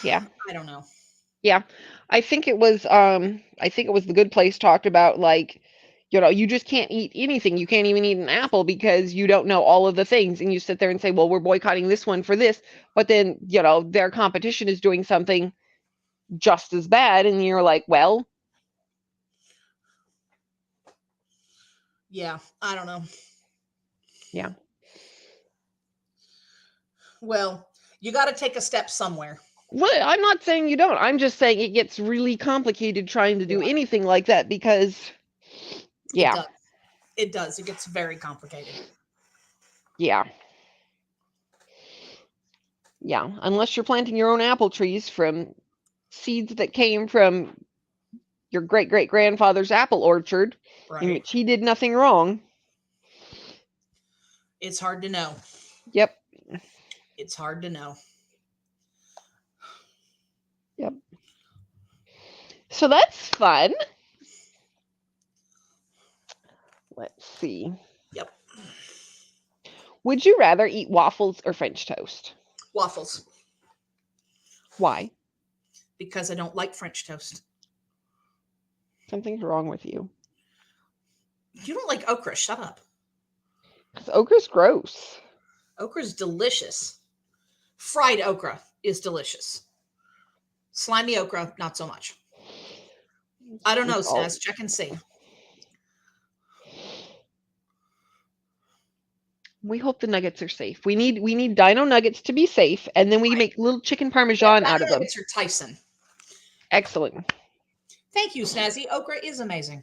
yeah, I don't know. Yeah, I think it was the Good Place talked about, like, you just can't eat anything. You can't even eat an apple because you don't know all of the things, and you sit there and say, well, we're boycotting this one for this, but then their competition is doing something just as bad, and you're like, well, yeah, I don't know. Yeah. Well, you got to take a step somewhere. Well, I'm not saying you don't. I'm just saying it gets really complicated trying to do anything like that because, yeah. It does. It gets very complicated. Yeah. Yeah, unless you're planting your own apple trees from seeds that came from your great-great-grandfather's apple orchard, in which he did nothing wrong. It's hard to know. Yep. It's hard to know. Yep. So that's fun. Let's see. Yep. Would you rather eat waffles or French toast? Waffles. Why? Because I don't like French toast. Something's wrong with you. You don't like okra. Shut up. Because okra's gross. Okra's delicious. Fried okra is delicious. Slimy okra, not so much. I don't know, Snaz. Check and see. We hope the nuggets are safe. We need dino nuggets to be safe, and then we make little chicken parmesan out of them. Nuggets are Tyson. Excellent. Thank you, Snazzy. Okra is amazing.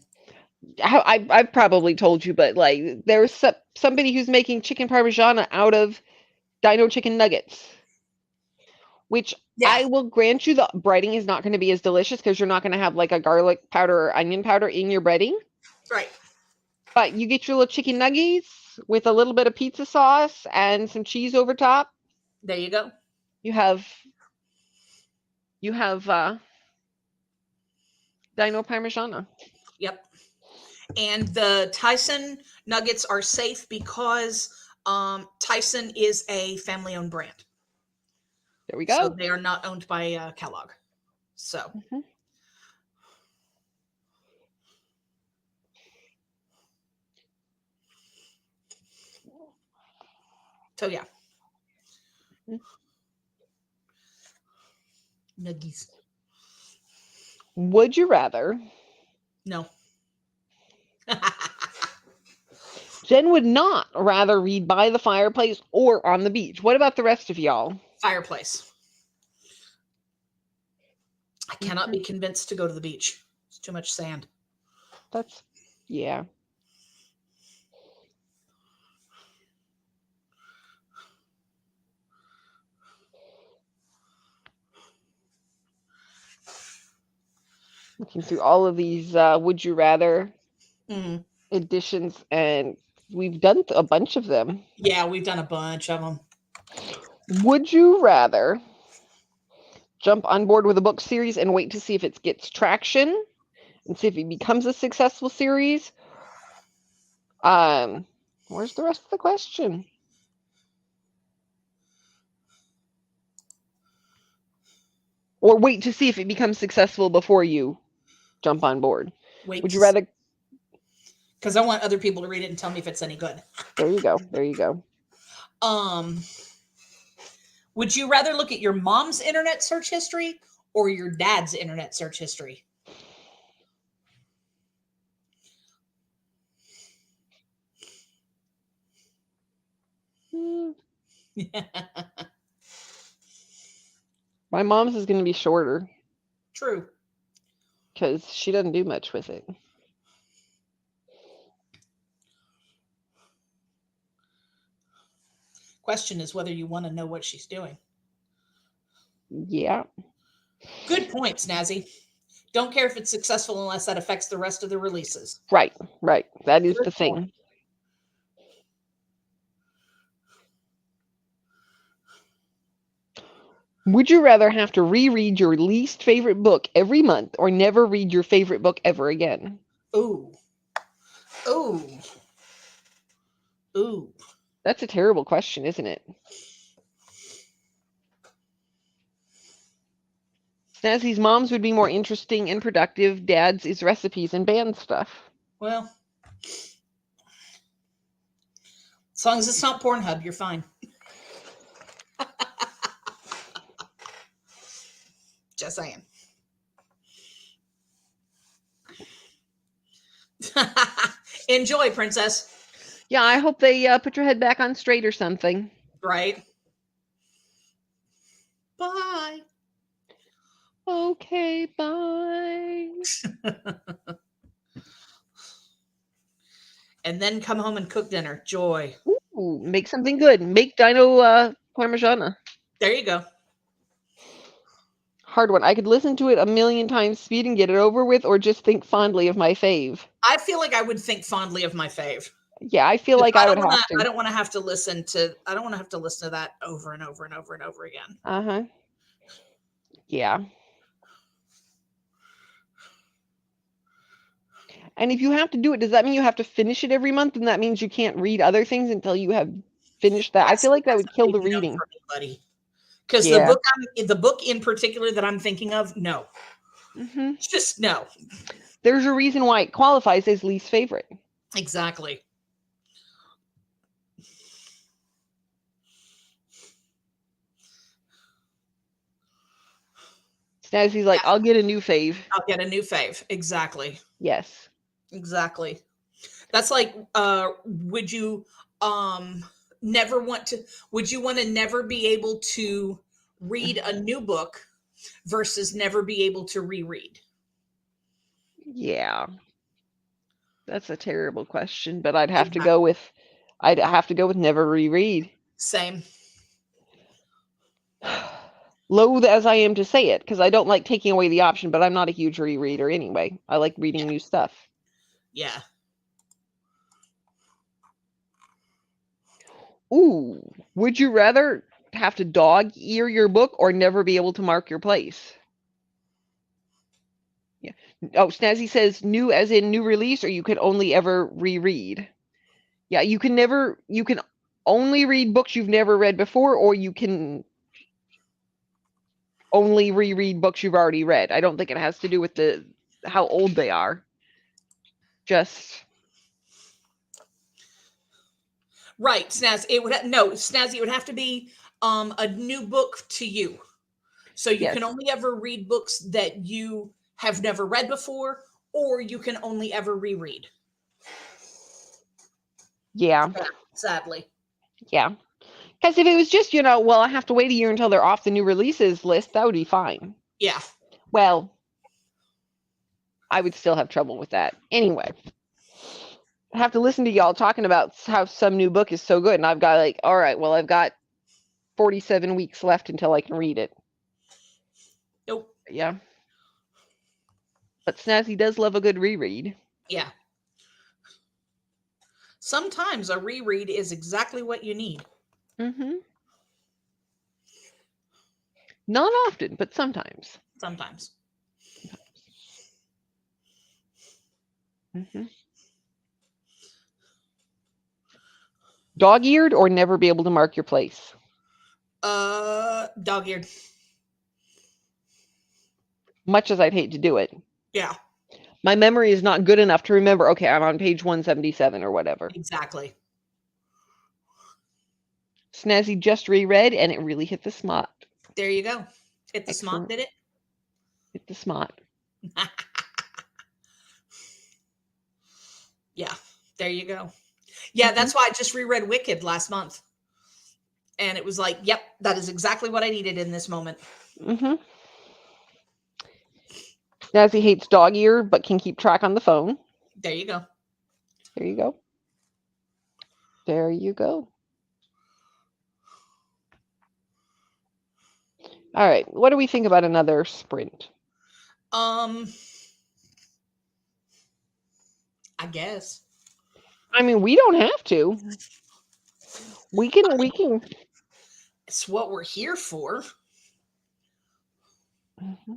I've probably told you, but like there's somebody who's making chicken parmigiana out of dino chicken nuggets, which Yeah. I will grant you the breading is not going to be as delicious because you're not going to have like a garlic powder or onion powder in your breading. Right. But you get your little chicken nuggets with a little bit of pizza sauce and some cheese over top. There you go. You have dino parmigiana. Yep. And the Tyson nuggets are safe because Tyson is a family-owned brand. There we So go. they are not owned by Kellogg. So. Mm-hmm. So yeah. Nuggies. Would you rather? No. Jen would not rather read by the fireplace or on the beach. What about the rest of y'all? Fireplace. I cannot be convinced to go to the beach. It's too much sand. That's, yeah. Looking through all of these would you rather editions, and we've done a bunch of them. Yeah, we've done a bunch of them. Would you rather jump on board with a book series and wait to see if it gets traction and see if it becomes a successful series? Where's the rest of the question? Or wait to see if it becomes successful before you jump on board. Would you rather? Because I want other people to read it and tell me if it's any good. There you go. There you go. Would you rather look at your mom's internet search history or your dad's internet search history? My mom's is going to be shorter. True. Because she doesn't do much with it. Question is whether you want to know what she's doing. Yeah. Good point, Snazzy. Don't care if it's successful unless that affects the rest of the releases. Right, right. That is the thing. Would you rather have to reread your least favorite book every month or never read your favorite book ever again? Ooh. Ooh. Ooh. That's a terrible question, isn't it? Snazzy's mom's would be more interesting and productive. Dad's is recipes and band stuff. Well, as long as it's not Pornhub, you're fine. Just saying. Enjoy, princess. Yeah, I hope they put your head back on straight or something. Right. Bye. Okay, bye. And then come home and cook dinner. Joy. Ooh, make something good. Make dino parmigiana. There you go. Hard one. I could listen to it a million times speed and get it over with, or just think fondly of my fave. I feel like I would think fondly of my fave. Yeah, I feel like I would have to. I don't want to have to listen to. I don't want to have to listen to that over and over and over and over again. Uh-huh. Yeah. And if you have to do it, does that mean you have to finish it every month? And that means you can't read other things until you have finished that? I feel like that would kill the reading. Because the book in particular that I'm thinking of, no. Mm-hmm. Just no. There's a reason why it qualifies as least favorite. Exactly. Snazzy's like, I'll get a new fave. I'll get a new fave. Exactly. Yes. Exactly. That's like, would you never want to, would you want to never be able to read a new book versus never be able to reread? Yeah. That's a terrible question, but I'd have to go with never reread. Same. Loath as I am to say it, because I don't like taking away the option, but I'm not a huge rereader anyway. I like reading new stuff. Yeah. Ooh, would you rather have to dog ear your book or never be able to mark your place? Yeah. Oh, Snazzy says new as in new release, or you could only ever reread. Yeah, you can only read books you've never read before, or you can only reread books you've already read. I don't think it has to do with how old they are. Just right, Snazzy. Snazzy. It would have to be a new book to you, so you can only ever read books that you have never read before, or you can only ever reread. Yeah. Sadly. Yeah. Because if it was just, well, I have to wait a year until they're off the new releases list, that would be fine. Yeah. Well, I would still have trouble with that. Anyway, I have to listen to y'all talking about how some new book is so good, and I've got all right, well, I've got 47 weeks left until I can read it. Nope. Yeah. But Snazzy does love a good reread. Yeah. Sometimes a reread is exactly what you need. Mm-hmm. Not often, but sometimes. Sometimes. Mm-hmm. Dog-eared or never be able to mark your place? Dog-eared. Much as I'd hate to do it. Yeah. My memory is not good enough to remember, okay, I'm on page 177 or whatever. Exactly. Snazzy just reread, and it really hit the spot. There you go. Hit the spot, did it? Hit the spot. Yeah, there you go. Yeah, that's why I just reread Wicked last month. And it was like, yep, that is exactly what I needed in this moment. Mm-hmm. Snazzy hates dog ear, but can keep track on the phone. There you go. There you go. There you go. All right. What do we think about another sprint? I guess. I mean, we don't have to. We can. It's what we're here for. Mm-hmm.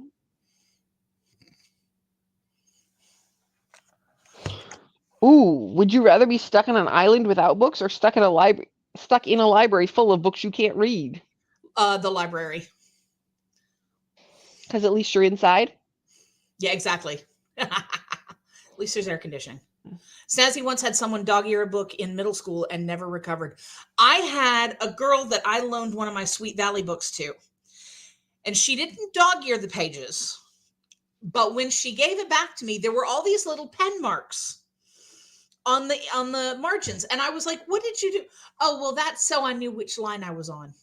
Ooh, would you rather be stuck on an island without books or stuck in a library full of books you can't read? The library. Because at least you're inside? Yeah, exactly. At least there's air conditioning. Snazzy once had someone dog ear a book in middle school and never recovered. I had a girl that I loaned one of my Sweet Valley books to, and she didn't dog ear the pages. But when she gave it back to me, there were all these little pen marks on the margins. And I was like, what did you do? Oh, well, that's so I knew which line I was on.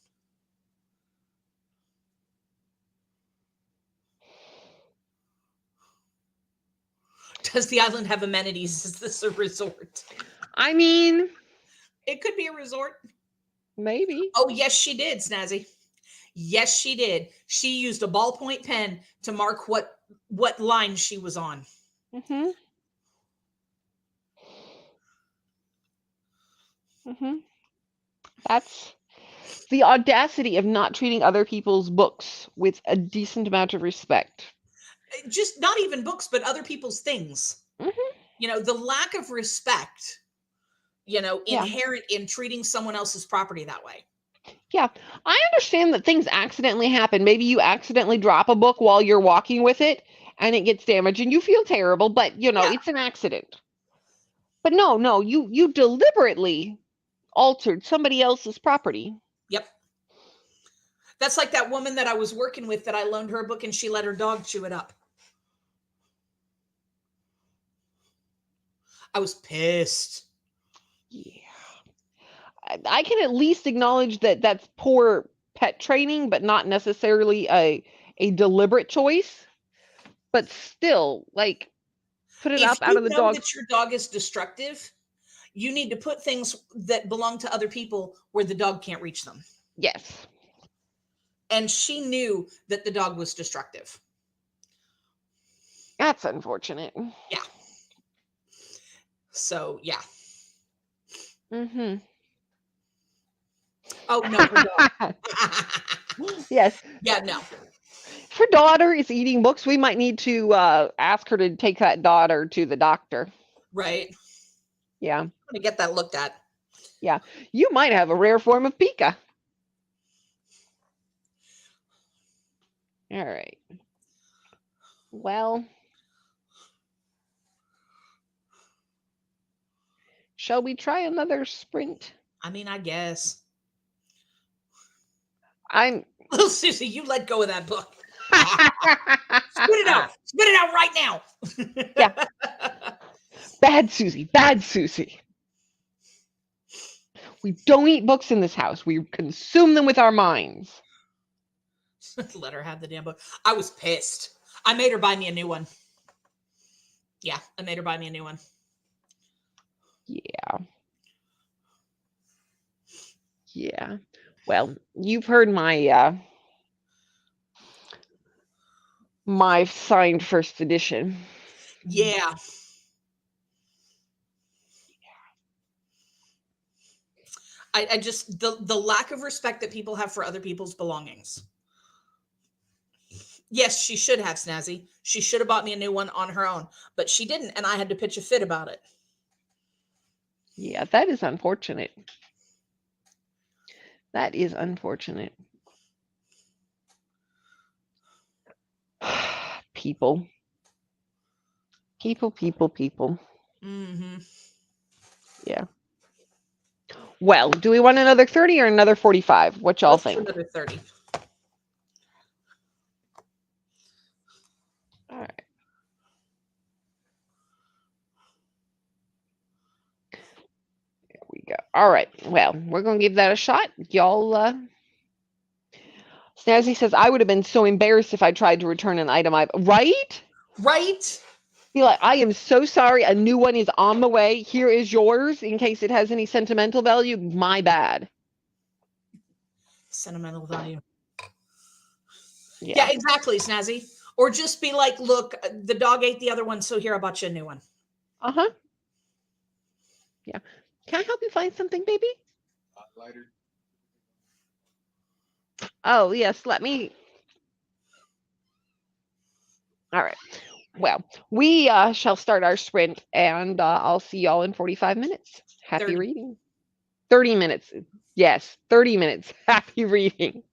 Does the island have amenities? Is this a resort? I mean, it could be a resort. Maybe. Oh, yes, she did, Snazzy. Yes, she did. She used a ballpoint pen to mark what line she was on. Mm-hmm. Mm-hmm. That's the audacity of not treating other people's books with a decent amount of respect. Just not even books, but other people's things. Mm-hmm. The lack of respect, inherent in treating someone else's property that way. Yeah, I understand that things accidentally happen. Maybe you accidentally drop a book while you're walking with it and it gets damaged and you feel terrible, but it's an accident. But no, you deliberately altered somebody else's property. Yep. That's like that woman that I was working with that I loaned her a book and she let her dog chew it up. I was pissed. Yeah. I can at least acknowledge that that's poor pet training, but not necessarily a deliberate choice. But still, Put it If up out you of the know dog. that your dog is destructive, you need to put things that belong to other people where the dog can't reach them. Yes. And she knew that the dog was destructive. That's unfortunate. Yeah. So, yeah. Mm-hmm. Oh, no, her dog. Yes. Yeah, no. If her daughter is eating books, we might need to ask her to take that daughter to the doctor. Right. Yeah. I'm going to get that looked at. Yeah. You might have a rare form of pica. All right. Well, shall we try another sprint? I mean, I guess. Little Susie, you let go of that book. Spit it out. Spit it out right now. Yeah. Bad Susie. Bad Susie. We don't eat books in this house. We consume them with our minds. Let her have the damn book. I was pissed. I made her buy me a new one. Yeah, I made her buy me a new one. Yeah. Yeah. Well, you've heard my my signed first edition. Yeah. I just the lack of respect that people have for other people's belongings. Yes, she should have, Snazzy. She should have bought me a new one on her own, but she didn't, and I had to pitch a fit about it. Yeah, that is unfortunate. That is unfortunate. People. People. Mm-hmm. Yeah. Well, do we want another 30 or another 45? What y'all think? Let's do another 30. All right. There we go. All right. Well, we're going to give that a shot. Y'all, Snazzy says, I would have been so embarrassed if I tried to return an item Right? Right? Be like, I am so sorry. A new one is on the way. Here is yours in case it has any sentimental value. My bad. Sentimental value. Yeah. Yeah, exactly, Snazzy. Or just be like, look, the dog ate the other one, so here, I bought you a new one. Uh-huh. Yeah. Can I help you find something, baby? Lighter. Oh, yes. Let me. All right. Well, we shall start our sprint, and I'll see y'all in 45 minutes. Happy 30. reading. 30 minutes. Yes, 30 minutes. Happy reading.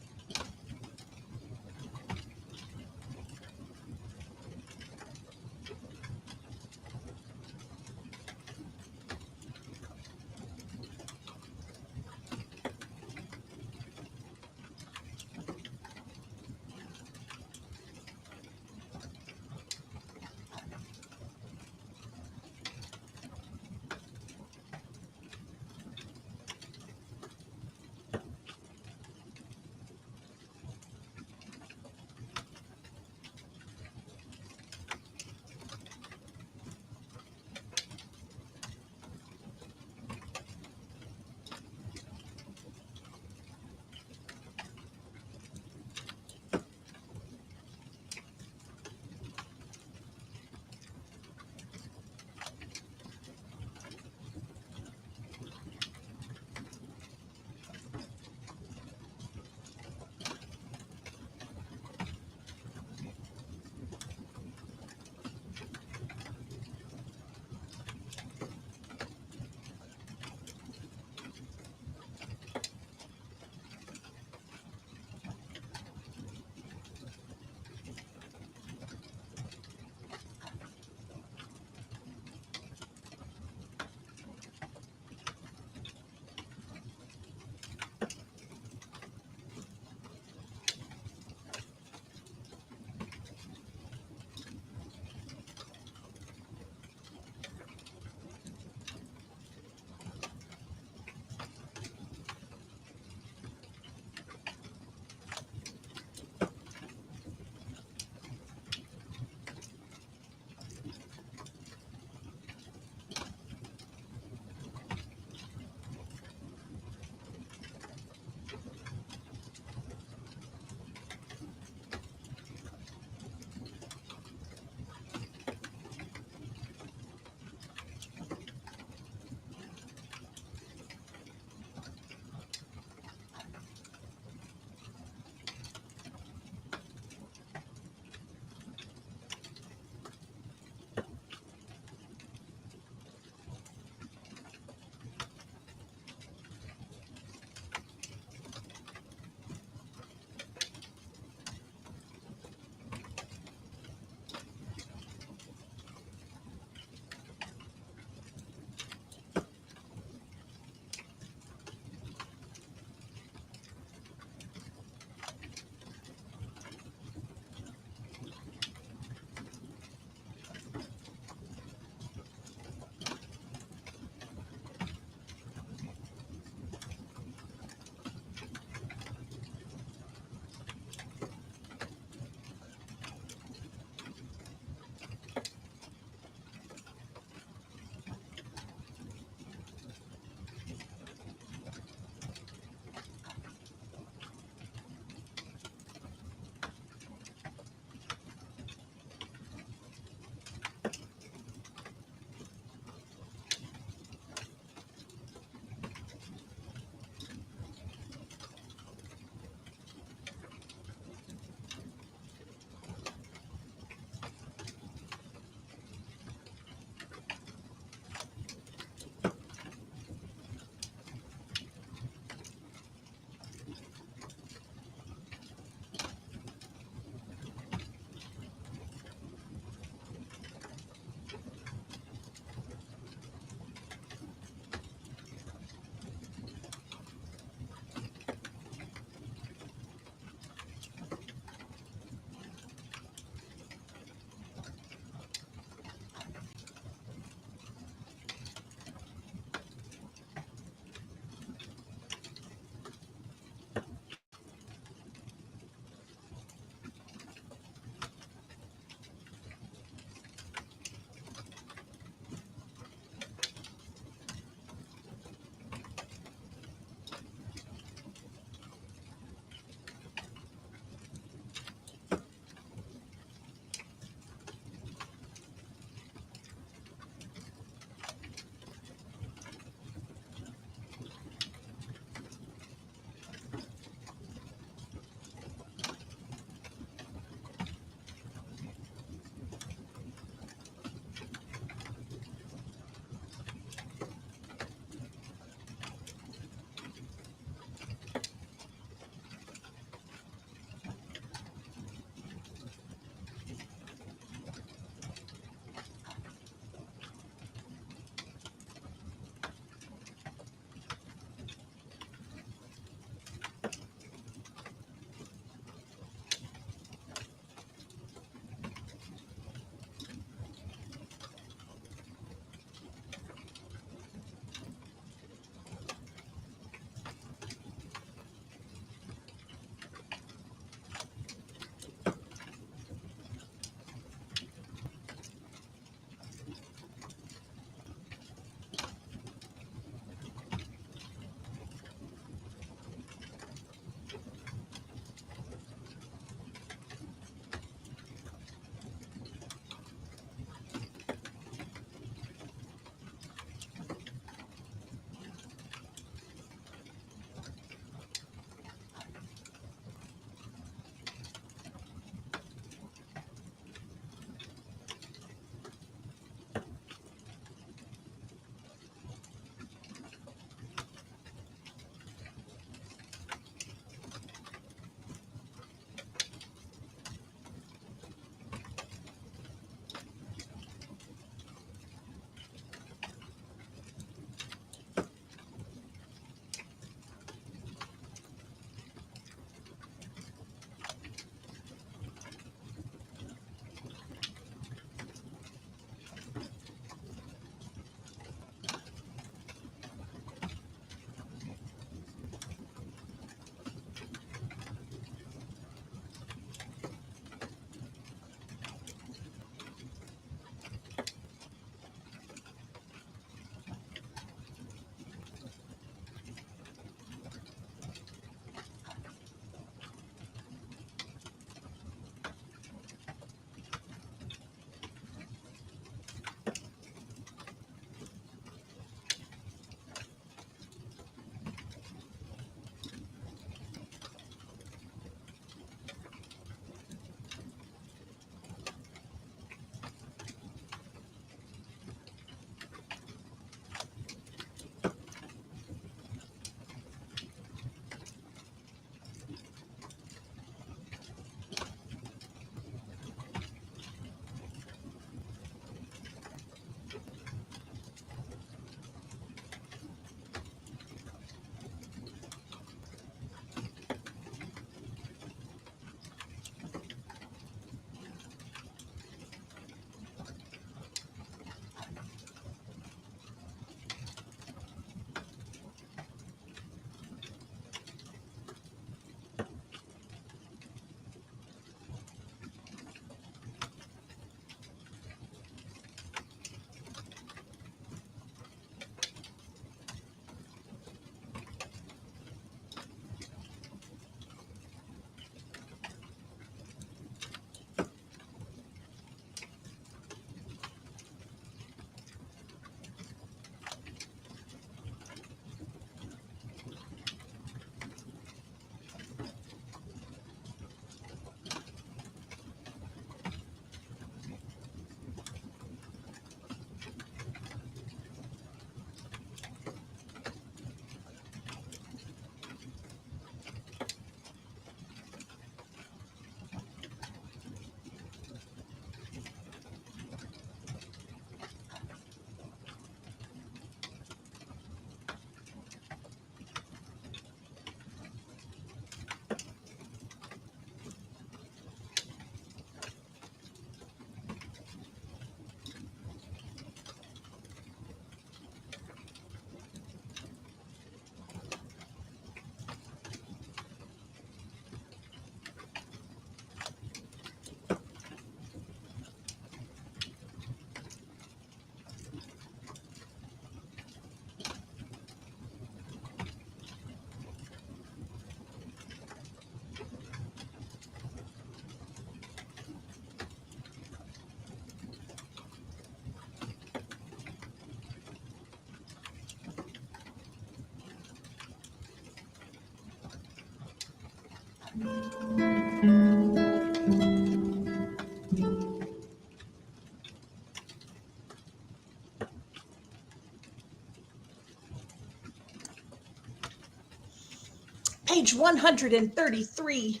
Page 133.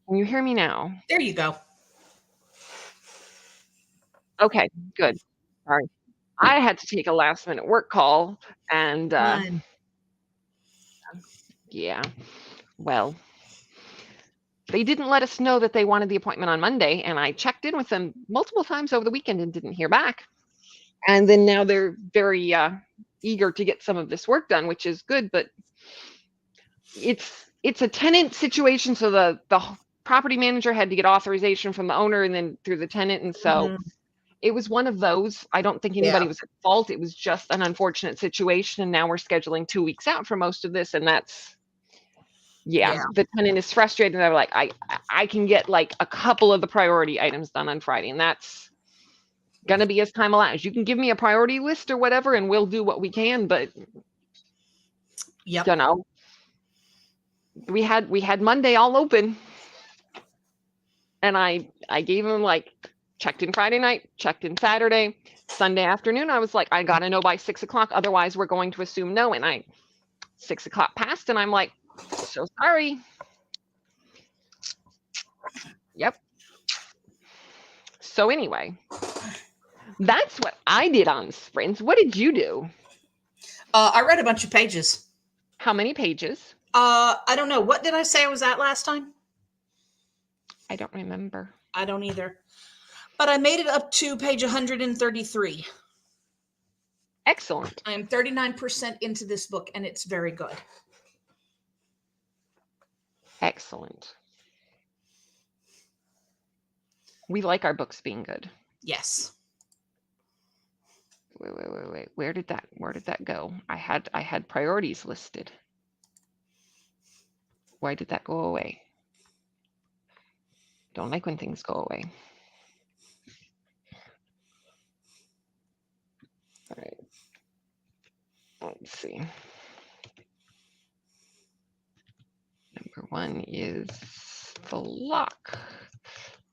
Can you hear me now? There you go. Okay, good. Sorry. I had to take a last minute work call and yeah, well, they didn't let us know that they wanted the appointment on Monday, and I checked in with them multiple times over the weekend and didn't hear back. And then now they're very eager to get some of this work done, which is good, but it's a tenant situation, so the property manager had to get authorization from the owner and then through the tenant, and so it was one of those. I don't think anybody was at fault. It was just an unfortunate situation, and now we're scheduling 2 weeks out for most of this, and that's the tenant is frustrated. And they're like, I can get like a couple of the priority items done on Friday, and that's gonna be as time allows. You can give me a priority list or whatever, and we'll do what we can, but you know, we had Monday all open, and I gave him like checked in Friday night, checked in Saturday, Sunday afternoon. I was like, I gotta know by 6 o'clock, otherwise we're going to assume no. And 6 o'clock passed, and I'm like, so sorry. Yep. So anyway, that's what I did on sprints. What did you do? I read a bunch of pages. How many pages? I don't know. What did I say I was at last time? I don't remember. I don't either. But I made it up to page 133. Excellent. I am 39% into this book, and it's very good. Excellent. We like our books being good. Yes. Wait. Where did that go? I had priorities listed. Why did that go away? Don't like when things go away. All right. Let's see. Number 1 is the lock.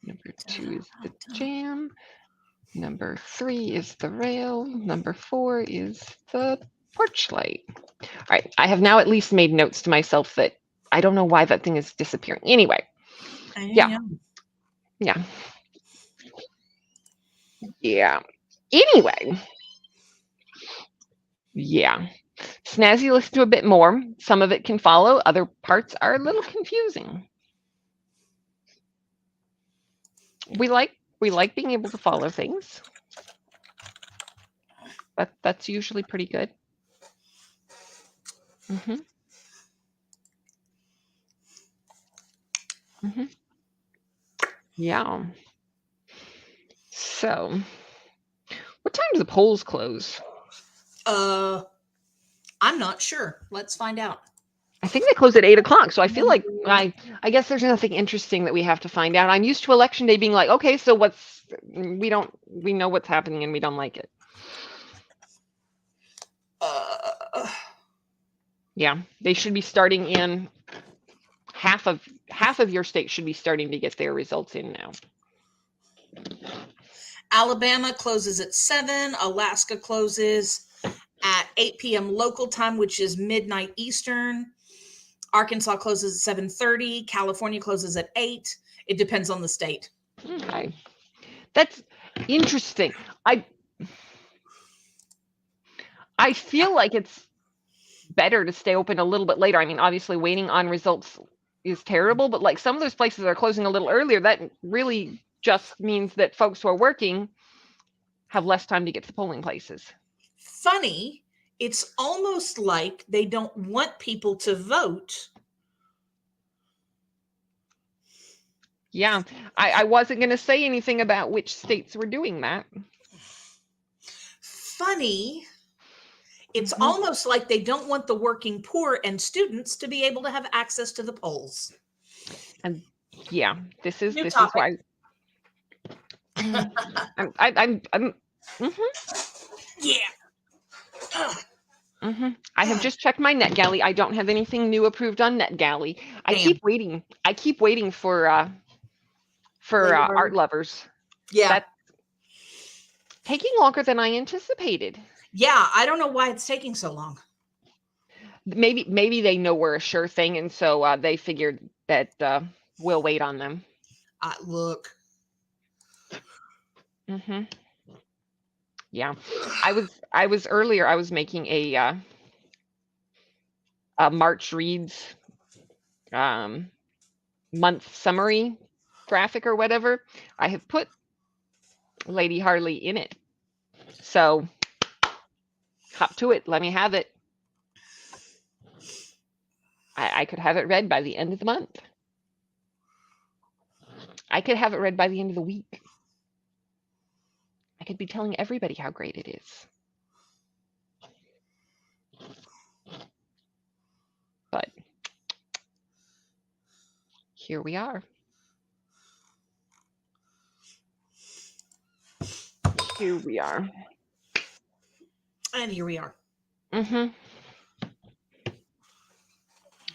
Number 2 is the jam. Number 3 is the rail. Number 4 is the porch light. All right. I have now at least made notes to myself that I don't know why that thing is disappearing. Anyway. Yeah. Anyway. Yeah. Snazzy, listen to a bit more. Some of it can follow. Other parts are a little confusing. We like being able to follow things. That's usually pretty good. Yeah. So, what time do the polls close? I'm not sure. Let's find out. I think they close at 8 o'clock. So I feel like I guess there's nothing interesting that we have to find out. I'm used to election day being like, okay, so we know what's happening and we don't like it. Yeah, they should be starting in half of your state should be starting to get their results in now. Alabama closes at 7. Alaska closes at 8 p.m. local time, which is midnight Eastern. Arkansas closes at 7:30. California closes at 8. It depends on the state. Okay. That's interesting. I feel like it's better to stay open a little bit later. I mean, obviously waiting on results is terrible, but like some of those places are closing a little earlier. That really just means that folks who are working have less time to get to polling places. Funny, it's almost like they don't want people to vote. Yeah, I wasn't going to say anything about which states were doing that. Funny, it's almost like they don't want the working poor and students to be able to have access to the polls. And yeah, this is topic. Why I'm I have just checked my NetGalley. I don't have anything new approved on NetGalley. I keep waiting for for art lovers. Yeah. That's taking longer than I anticipated. Yeah, I don't know why it's taking so long. Maybe they know we're a sure thing, and so they figured that we'll wait on them. Look. Mm-hmm. Yeah, I was earlier. I was making a March reads month summary graphic or whatever. I have put Lady Harley in it, so hop to it. Let me have it. I could have it read by the end of the month. I could have it read by the end of the week. I could be telling everybody how great it is. But here we are. Here we are. And here we are. Mm-hmm.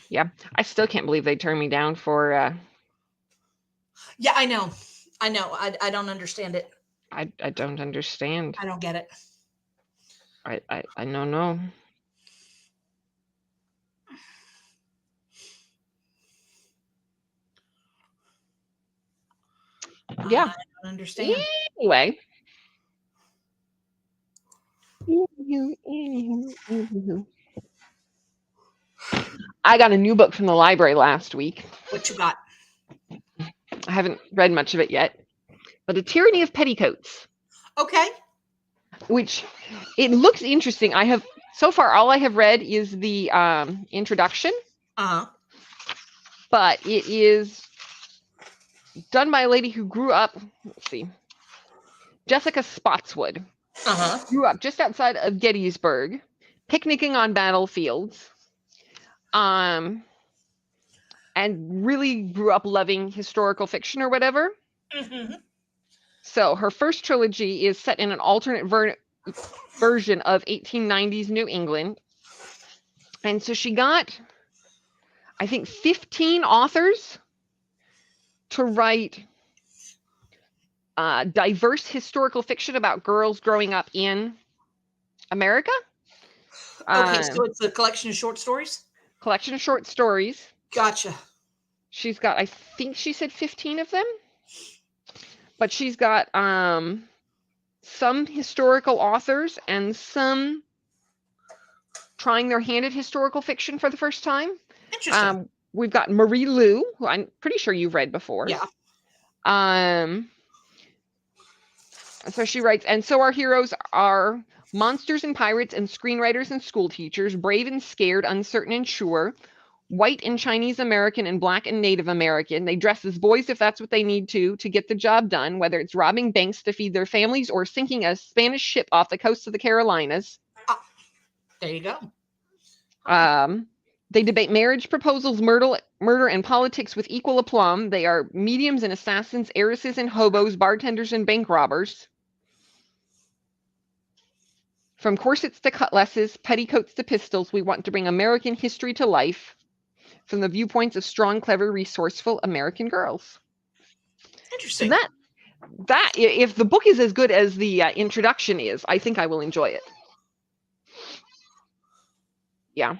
Yeah, I still can't believe they turned me down for... Yeah, I know. I don't understand it. I don't understand. I don't get it. I don't know. Yeah. I don't understand. Anyway. I got a new book from the library last week. What you got? I haven't read much of it yet, but A Tyranny of Petticoats. Okay. Which, it looks interesting. So far, all I have read is the introduction. Uh-huh. But it is done by a lady who grew up, let's see, Jessica Spotswood. Uh-huh. Grew up just outside of Gettysburg, picnicking on battlefields, and really grew up loving historical fiction or whatever. Mm-hmm. So her first trilogy is set in an alternate version of 1890s New England. And so she got, I think, 15 authors to write diverse historical fiction about girls growing up in America. Okay, so it's a collection of short stories? Collection of short stories. Gotcha. She's got, I think she said 15 of them. But she's got some historical authors and some trying their hand at historical fiction for the first time. Interesting. We've got Marie Lu, who I'm pretty sure you've read before. Yeah. So she writes, and so our heroes are monsters and pirates and screenwriters and school teachers, brave and scared, uncertain and sure, white and Chinese American and black and Native American. They dress as boys if that's what they need to get the job done, whether it's robbing banks to feed their families or sinking a Spanish ship off the coast of the Carolinas. There you go. They debate marriage proposals, murder, and politics with equal aplomb. They are mediums and assassins, heiresses and hobos, bartenders and bank robbers. From corsets to cutlasses, petticoats to pistols, we want to bring American history to life from the viewpoints of strong, clever, resourceful American girls. Interesting. So that if the book is as good as the introduction is, I think I will enjoy it. Yeah.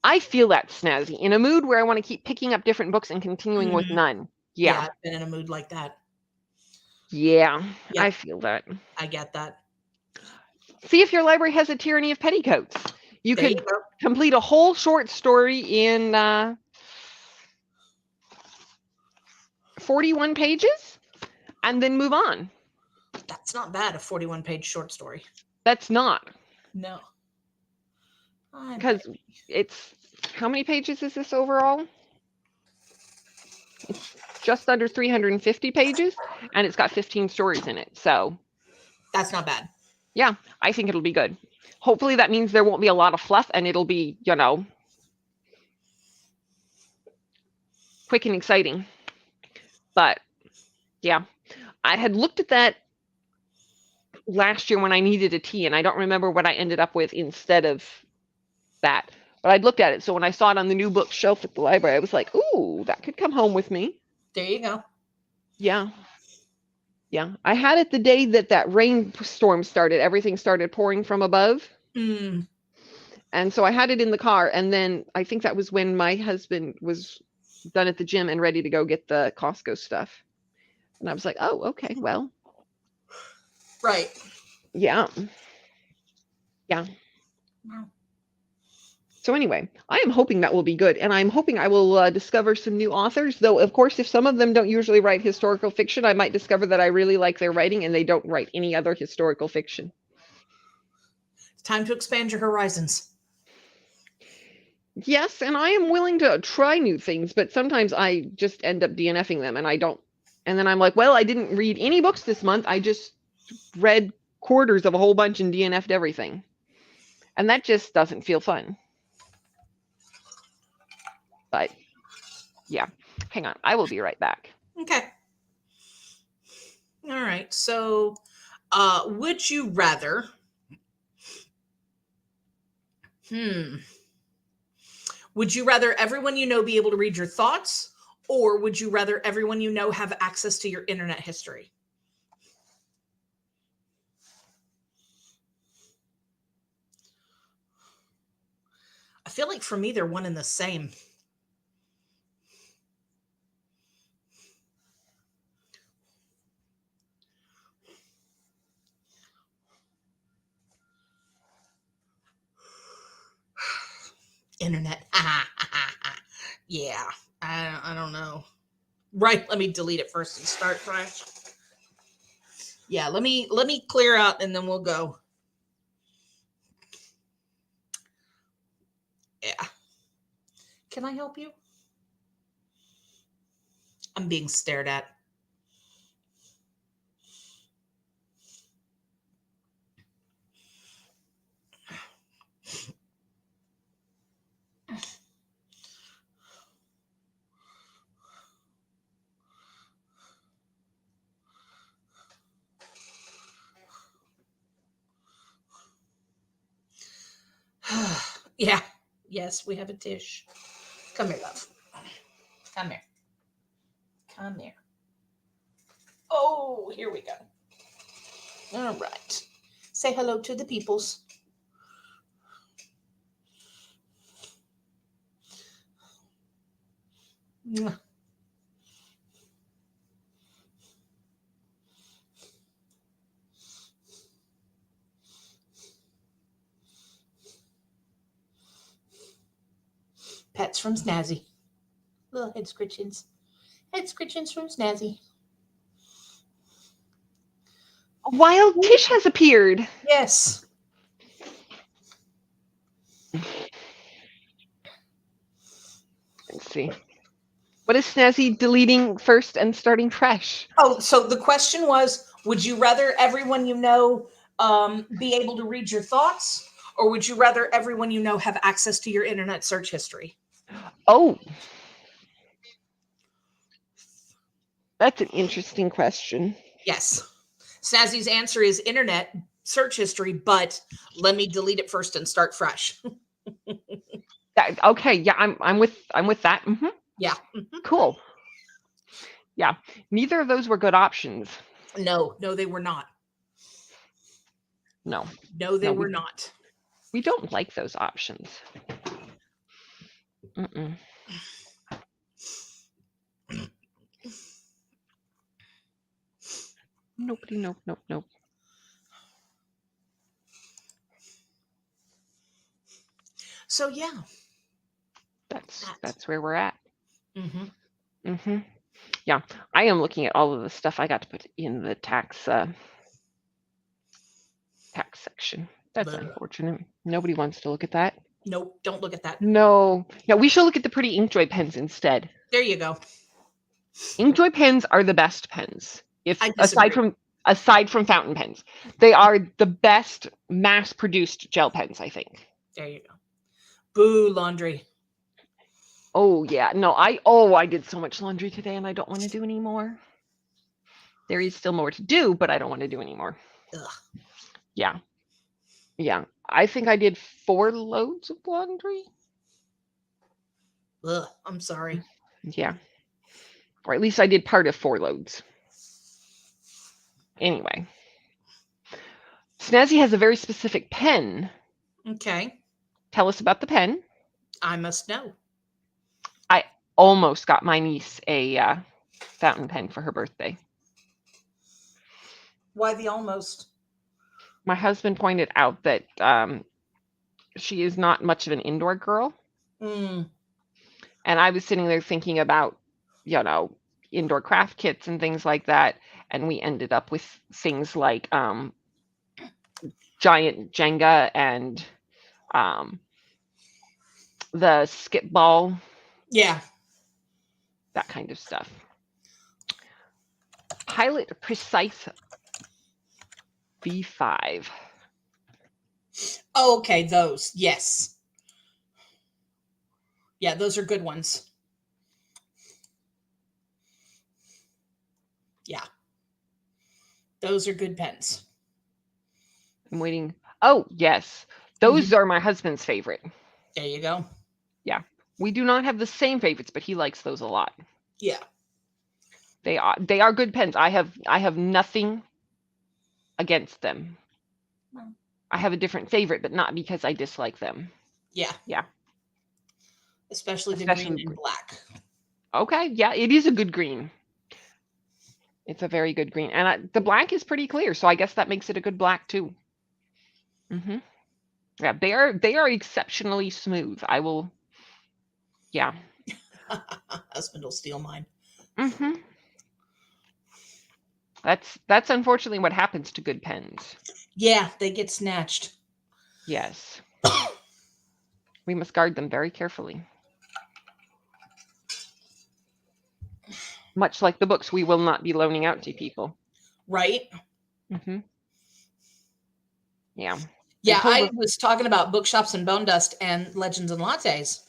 I feel that snazzy. In a mood where I want to keep picking up different books and continuing with none. Yeah. I've been in a mood like that. Yeah, Yep. I feel that. I get that. See if your library has A Tyranny of Petticoats. You could complete a whole short story in 41 pages and then move on. That's not bad, a 41-page short story. That's not. No. Because it's, how many pages is this overall? It's just under 350 pages, and it's got 15 stories in it. So that's not bad. Yeah, I think it'll be good. Hopefully that means there won't be a lot of fluff and it'll be, quick and exciting. But yeah, I had looked at that last year when I needed a tea, and I don't remember what I ended up with instead of that. But I'd looked at it, so when I saw it on the new bookshelf at the library, I was like, ooh, that could come home with me. There you go. Yeah. Yeah. I had it the day that rainstorm started. Everything started pouring from above. Mm. And so I had it in the car. And then I think that was when my husband was done at the gym and ready to go get the Costco stuff. And I was like, oh, okay, well. Right. Yeah. Yeah. Wow. So anyway, I am hoping that will be good. And I'm hoping I will discover some new authors. Though, of course, if some of them don't usually write historical fiction, I might discover that I really like their writing and they don't write any other historical fiction. It's time to expand your horizons. Yes, and I am willing to try new things, but sometimes I just end up DNFing them and I don't. And then I'm like, well, I didn't read any books this month. I just read quarters of a whole bunch and DNF'd everything. And that just doesn't feel fun. But yeah, hang on. I will be right back. Okay. All right. So, would you rather? Would you rather everyone you know be able to read your thoughts, or would you rather everyone you know have access to your internet history? I feel like for me, they're one and the same. Internet. Yeah. I don't know. Right. Let me delete it first and start fresh. Yeah. Let me clear out and then we'll go. Yeah. Can I help you? I'm being stared at. Yeah. Yes, we have a dish. Come here, love. Come here. Come here. Oh, here we go. All right. Say hello to the peoples. Mwah. Pets from Snazzy. Little head scritchins. Head scritchins from Snazzy. A wild Tish has appeared. Yes. Let's see. What is Snazzy deleting first and starting fresh? Oh, so the question was, would you rather everyone you know be able to read your thoughts, or would you rather everyone you know have access to your internet search history? Oh. That's an interesting question. Yes. Snazzy's answer is internet search history, but let me delete it first and start fresh. Okay, yeah, I'm with that. Mm-hmm. Yeah. Cool. Yeah, neither of those were good options. No, they were not. No, they were not. We don't like those options. Mm-mm. Nobody, nope. So yeah, that's where we're at. Mm-hmm. Mm-hmm. Yeah, I am looking at all of the stuff I got to put in the tax section. That's unfortunate. Nobody wants to look at that. Nope, don't look at that. No, we should look at the pretty Inkjoy pens instead. There you go. Inkjoy pens are the best pens. If I disagree. aside from fountain pens, they are the best mass-produced gel pens, I think. There you go. Boo, laundry. Oh yeah, no, I did so much laundry today, and I don't want to do any more. There is still more to do, but I don't want to do any more. Ugh. Yeah. I think I did 4 loads of laundry. Ugh, I'm sorry. Yeah. Or at least I did part of 4 loads. Anyway, Snazzy has a very specific pen. Okay. Tell us about the pen. I must know. I almost got my niece a fountain pen for her birthday. Why the almost? My husband pointed out that she is not much of an indoor girl. Mm. And I was sitting there thinking about, indoor craft kits and things like that. And we ended up with things like giant Jenga and the skip ball. Yeah. That kind of stuff. Pilot Precise V5. Oh, okay, those. Yes. Yeah, those are good ones. Yeah. Those are good pens. I'm waiting. Oh, yes. Those are my husband's favorite. There you go. Yeah. We do not have the same favorites, but he likes those a lot. Yeah. They are good pens. I have nothing against them. I have a different favorite, but not because I dislike them. Yeah. Yeah. Especially the green and black. Okay. Yeah, it is a good green. It's a very good green. And the black is pretty clear, so I guess that makes it a good black too. Mm-hmm. Yeah, they are exceptionally smooth. I will. Yeah. Husband will steal mine. Mm-hmm. That's unfortunately what happens to good pens. Yeah, they get snatched. Yes. We must guard them very carefully. Much like the books we will not be loaning out to people. Right? Mm-hmm. Yeah. Yeah, I was talking about bookshops and bone dust and legends and lattes.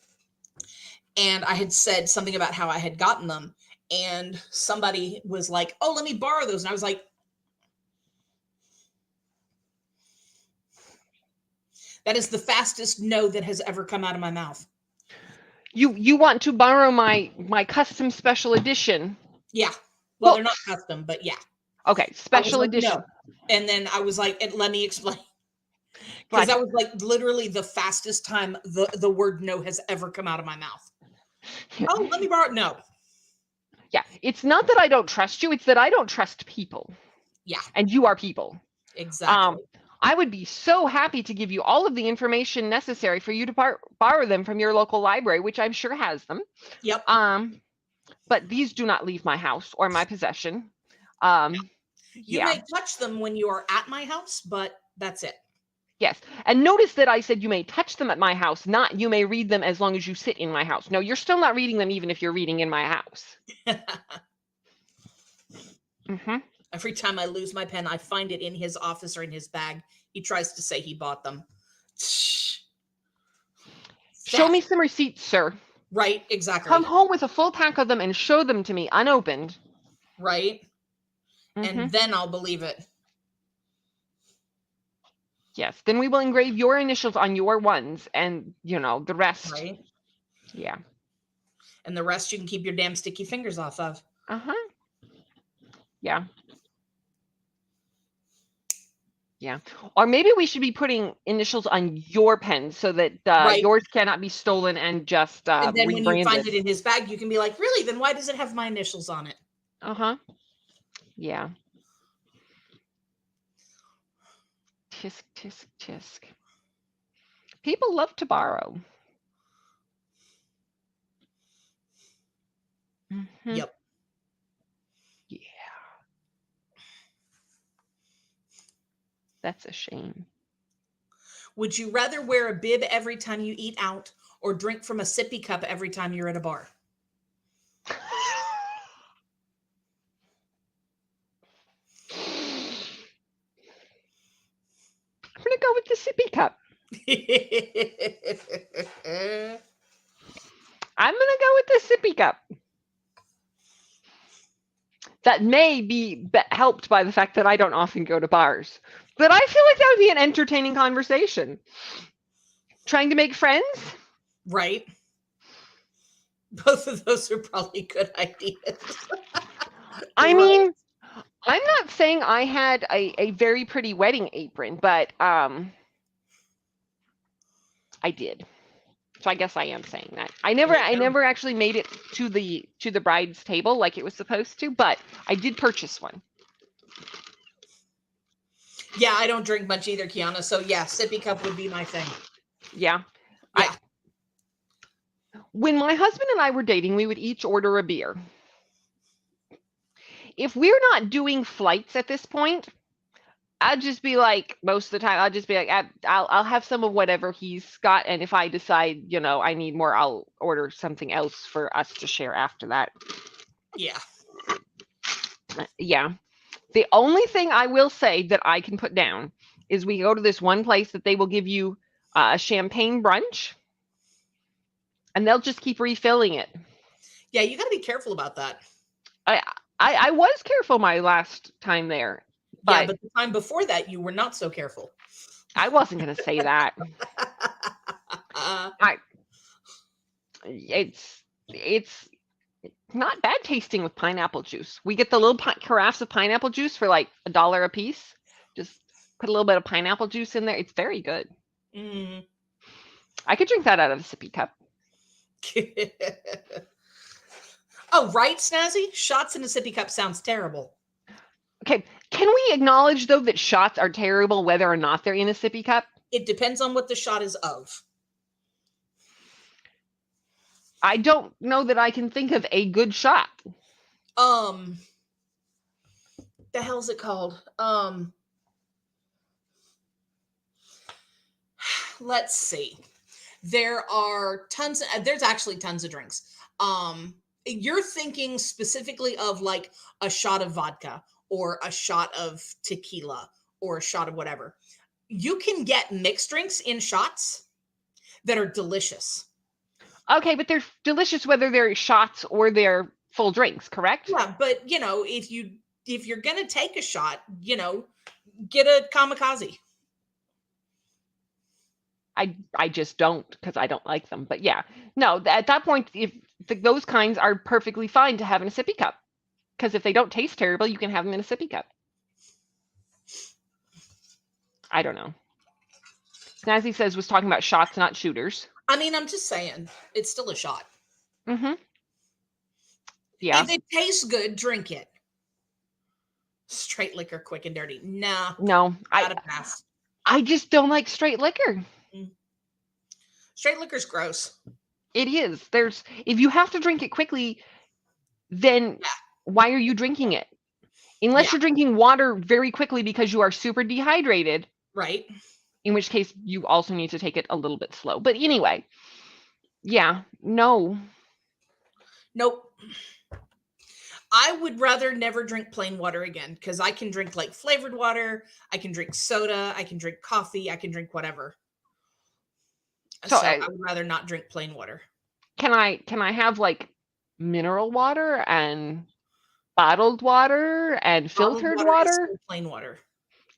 And I had said something about how I had gotten them. And somebody was like, oh, let me borrow those. And I was like, that is the fastest no that has ever come out of my mouth. You want to borrow my custom special edition? Yeah. Well, they're not custom, but yeah. Okay, special edition. No. And then I was like, let me explain. Because that was like literally the fastest time the word no has ever come out of my mouth. Oh, let me borrow it. No. Yeah, it's not that I don't trust you, it's that I don't trust people. Yeah. And you are people. Exactly. I would be so happy to give you all of the information necessary for you to borrow them from your local library, which I'm sure has them. Yep. But these do not leave my house or my possession. You may touch them when you are at my house, but that's it. Yes. And notice that I said you may touch them at my house, not you may read them as long as you sit in my house. No, you're still not reading them even if you're reading in my house. Mm-hmm. Every time I lose my pen, I find it in his office or in his bag. He tries to say he bought them. Show me some receipts, sir. Right, exactly. Come home with a full pack of them and show them to me unopened. Right. And then I'll believe it. Yes, then we will engrave your initials on your ones and, the rest. Right. Yeah. And the rest you can keep your damn sticky fingers off of. Uh-huh. Yeah. Yeah. Or maybe we should be putting initials on your pens so that yours cannot be stolen and just and then rebranded. When you find it in his bag, you can be like, really? Then why does it have my initials on it? Uh-huh. Yeah. Tisk, tisk, tisk. People love to borrow. Mm-hmm. Yep. Yeah. That's a shame. Would you rather wear a bib every time you eat out or drink from a sippy cup every time you're at a bar? I'm going to go with the sippy cup. I'm going to go with the sippy cup. That may be helped by the fact that I don't often go to bars. But I feel like that would be an entertaining conversation. Trying to make friends? Right. Both of those are probably good ideas. I mean, I'm not saying I had a very pretty wedding apron, but I did. So I guess I am saying that. I never actually made it to the bride's table like it was supposed to, but I did purchase one. Yeah, I don't drink much either, Kiana. So yeah, sippy cup would be my thing. Yeah. Yeah. When my husband and I were dating, we would each order a beer. If we're not doing flights at this point, I'd just be like, most of the time, I'll just be like, I'll have some of whatever he's got, and if I decide, I need more, I'll order something else for us to share after that. Yeah. Yeah. The only thing I will say that I can put down is we go to this one place that they will give you a champagne brunch, and they'll just keep refilling it. Yeah, you got to be careful about that. I was careful my last time there. But the time before that, you were not so careful. I wasn't going to say that. It's not bad tasting with pineapple juice. We get the little carafes of pineapple juice for like $1 a piece. Just put a little bit of pineapple juice in there. It's very good. Mm. I could drink that out of a sippy cup. Oh, right, Snazzy? Shots in a sippy cup sounds terrible. Okay, can we acknowledge, though, that shots are terrible whether or not they're in a sippy cup? It depends on what the shot is of. I don't know that I can think of a good shot. The hell's it called? Let's see. There's actually tons of drinks. You're thinking specifically of like a shot of vodka or a shot of tequila or a shot of whatever. You can get mixed drinks in shots that are delicious. Okay, but they're delicious whether they're shots or they're full drinks, correct? Yeah, but if you're gonna take a shot, get a kamikaze. I just don't, because I don't like them. But yeah, no, at that point, if those kinds are perfectly fine to have in a sippy cup, because if they don't taste terrible, you can have them in a sippy cup. I don't know. Snazzy says was talking about shots, not shooters. I mean, I'm just saying, it's still a shot. Mm-hmm. Yeah. If it tastes good, drink it. Straight liquor, quick and dirty. Nah. No, gotta pass. I just don't like straight liquor. Straight liquor's gross. It is. If you have to drink it quickly, then why are you drinking it? Unless you're drinking water very quickly because you are super dehydrated. Right. In which case you also need to take it a little bit slow. But anyway, yeah, no. Nope. I would rather never drink plain water again, because I can drink like flavored water, I can drink soda, I can drink coffee, I can drink whatever. So I would rather not drink plain water. Can I have like mineral water and bottled water and filtered water? Is plain water.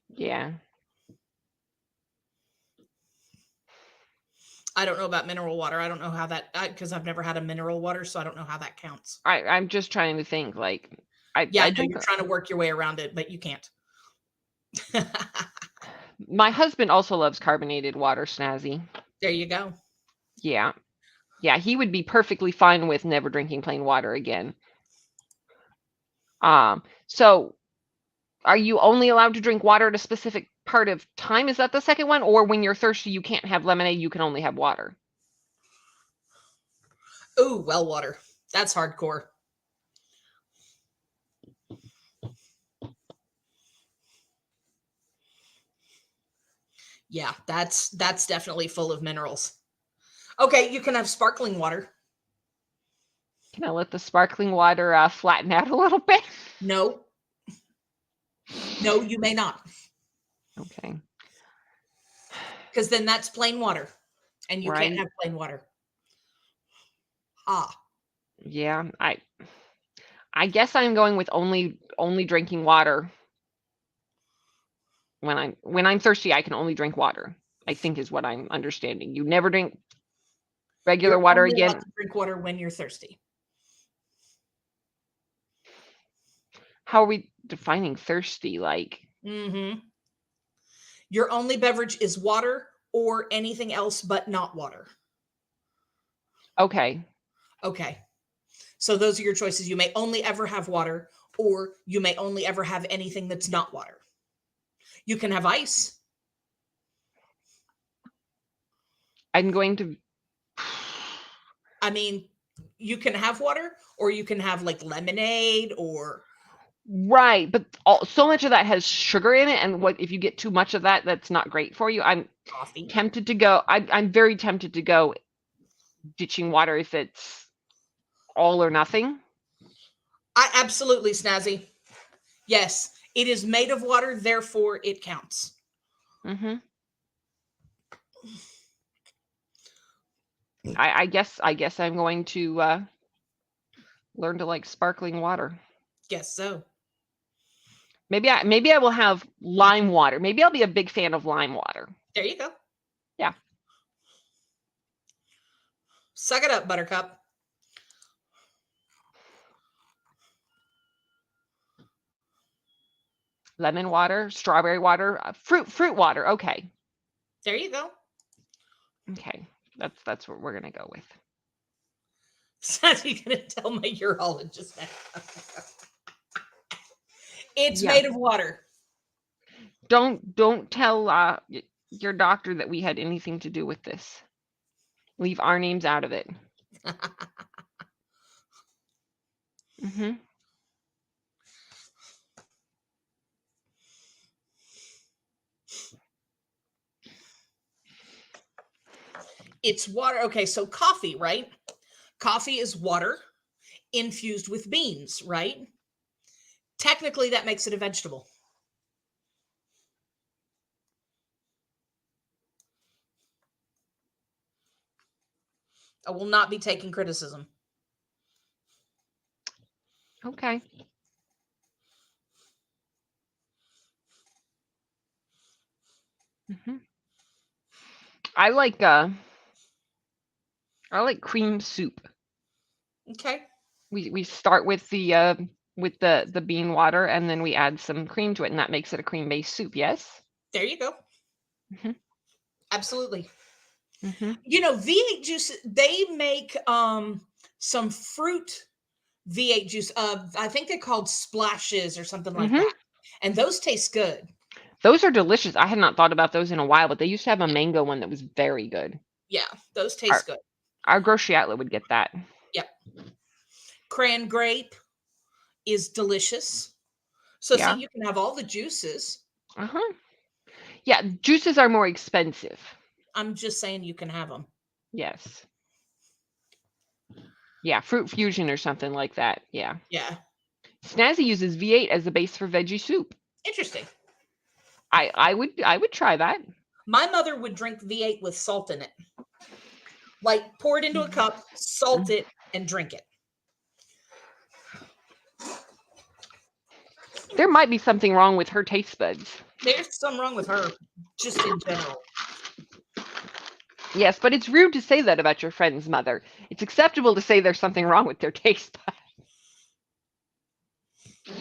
Yeah. I don't know about mineral water. I don't know how that, because I've never had a mineral water, so I don't know how that counts. I'm just trying to think, like, I know you're trying to work your way around it, but you can't. My husband also loves carbonated water, Snazzy. There you go. Yeah. Yeah, he would be perfectly fine with never drinking plain water again. So are you only allowed to drink water at a specific part of time? Is that the second one? Or when you're thirsty, you can't have lemonade, you can only have water? Ooh, well water. That's hardcore. Yeah, that's definitely full of minerals. Okay, you can have sparkling water. Can I let the sparkling water flatten out a little bit? No. No, you may not. Okay. Because then that's plain water, and you can't have plain water. Yeah, I guess I'm going with only drinking water. When I'm thirsty, I can only drink water, I think is what I'm understanding. You never drink regular water again. Drink water when you're thirsty. How are we defining thirsty? Like, your only beverage is water or anything else but not water. okay. Okay. So those are your choices. You may only ever have water, or you may only ever have anything that's not water. You can have ice. I'm going to. I mean, you can have water, or you can have like lemonade or. Right, but so much of that has sugar in it, and what if you get too much of that? That's not great for you. I'm Coffee. tempted to go. I'm very tempted to go ditching water if it's all or nothing. I absolutely, Snazzy. Yes, it is made of water, therefore it counts. Mm-hmm. I guess I'm going to learn to like sparkling water. Guess so. Maybe I will have lime water. Maybe I'll be a big fan of lime water. There you go. Yeah. Suck it up, Buttercup. Lemon water, strawberry water, fruit water. Okay. There you go. Okay. That's what we're gonna go with. Snazzy's gonna tell my urologist that. It's Yeah. made of water. Don't tell your doctor that we had anything to do with this. Leave our names out of it. Mm-hmm. It's water. Okay, so coffee, right? Coffee is water infused with beans, right? Technically, that makes it a vegetable. I will not be taking criticism. Okay. Mm-hmm. I like cream soup. Okay. We start with the bean water, and then we add some cream to it, and that makes it a cream-based soup. Yes. There you go. Mm-hmm. Absolutely. Mm-hmm. You know, V8 juice, they make some fruit V8 juice. I think they're called splashes or something like that. And those taste good. Those are delicious. I had not thought about those in a while, but they used to have a mango one that was very good. Yeah, those taste good. Our grocery outlet would get that. Yep. Cran grape is delicious. So see, you can have all the juices. Uh-huh. Yeah, juices are more expensive. I'm just saying you can have them. Yes. Yeah, fruit fusion or something like that. Yeah. Yeah. Snazzy uses V8 as the base for veggie soup. Interesting. I would try that. My mother would drink V8 with salt in it. Like pour it into a cup, salt it, and drink it. There might be something wrong with her taste buds. There's something wrong with her, just in general. Yes, but it's rude to say that about your friend's mother. It's acceptable to say there's something wrong with their taste buds.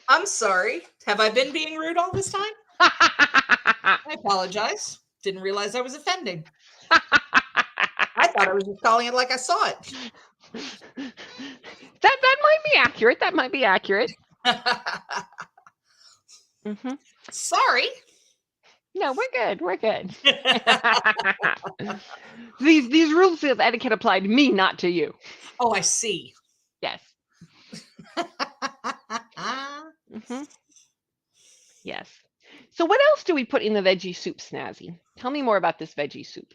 I'm sorry. Have I been being rude all this time? I apologize. Didn't realize I was offending. I thought I was just calling it like I saw it. That might be accurate. That might be accurate. Mm-hmm. Sorry. No, we're good. We're good. These rules of etiquette apply to me, not to you. Oh, I see. Yes. Mm-hmm. Yes. So what else do we put in the veggie soup, Snazzy? Tell me more about this veggie soup.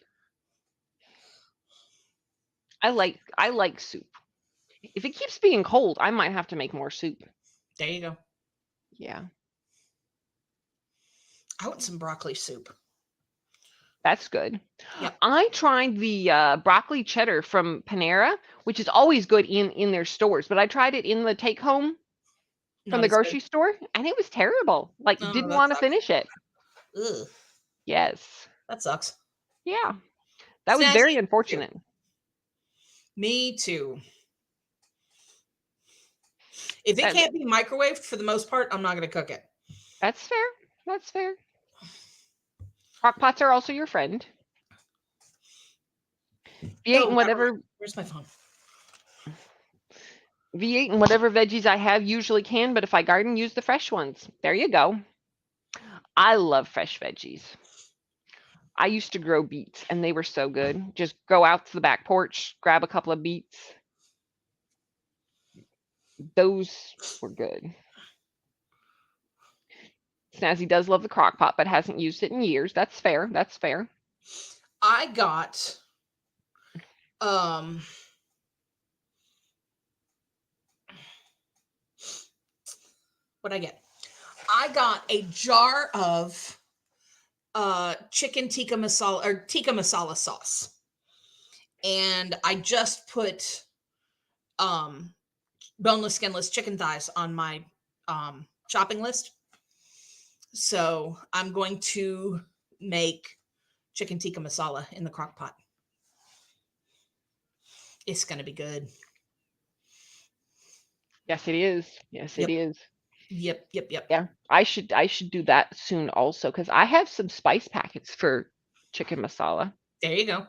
I like soup. If it keeps being cold, I might have to make more soup. There you go. Yeah. I want some broccoli soup. That's good. Yep. I tried the broccoli cheddar from Panera, which is always good in their stores, but I tried it in the take home from the grocery store, and it was terrible. Like, didn't want to finish it. Ugh. Yes. That sucks. Yeah. That was Snazzy, very unfortunate. Me too. If it can't be microwaved, for the most part, I'm not going to cook it. That's fair. That's fair. Crock pots are also your friend. V8 and whatever. Where's my phone? V8 and whatever veggies I have usually can, but if I garden, use the fresh ones. There you go. I love fresh veggies. I used to grow beets, and they were so good. Just go out to the back porch, grab a couple of beets. Those were good. Snazzy does love the crock pot, but hasn't used it in years. That's fair. That's fair. I got what'd I get? I got a jar of chicken tikka masala or tikka masala sauce. And I just put boneless, skinless chicken thighs on my shopping list. So I'm going to make chicken tikka masala in the crock pot. It's going to be good. Yes, it is. Yes, it is. Yep. Yeah, I should do that soon also, because I have some spice packets for chicken masala. There you go.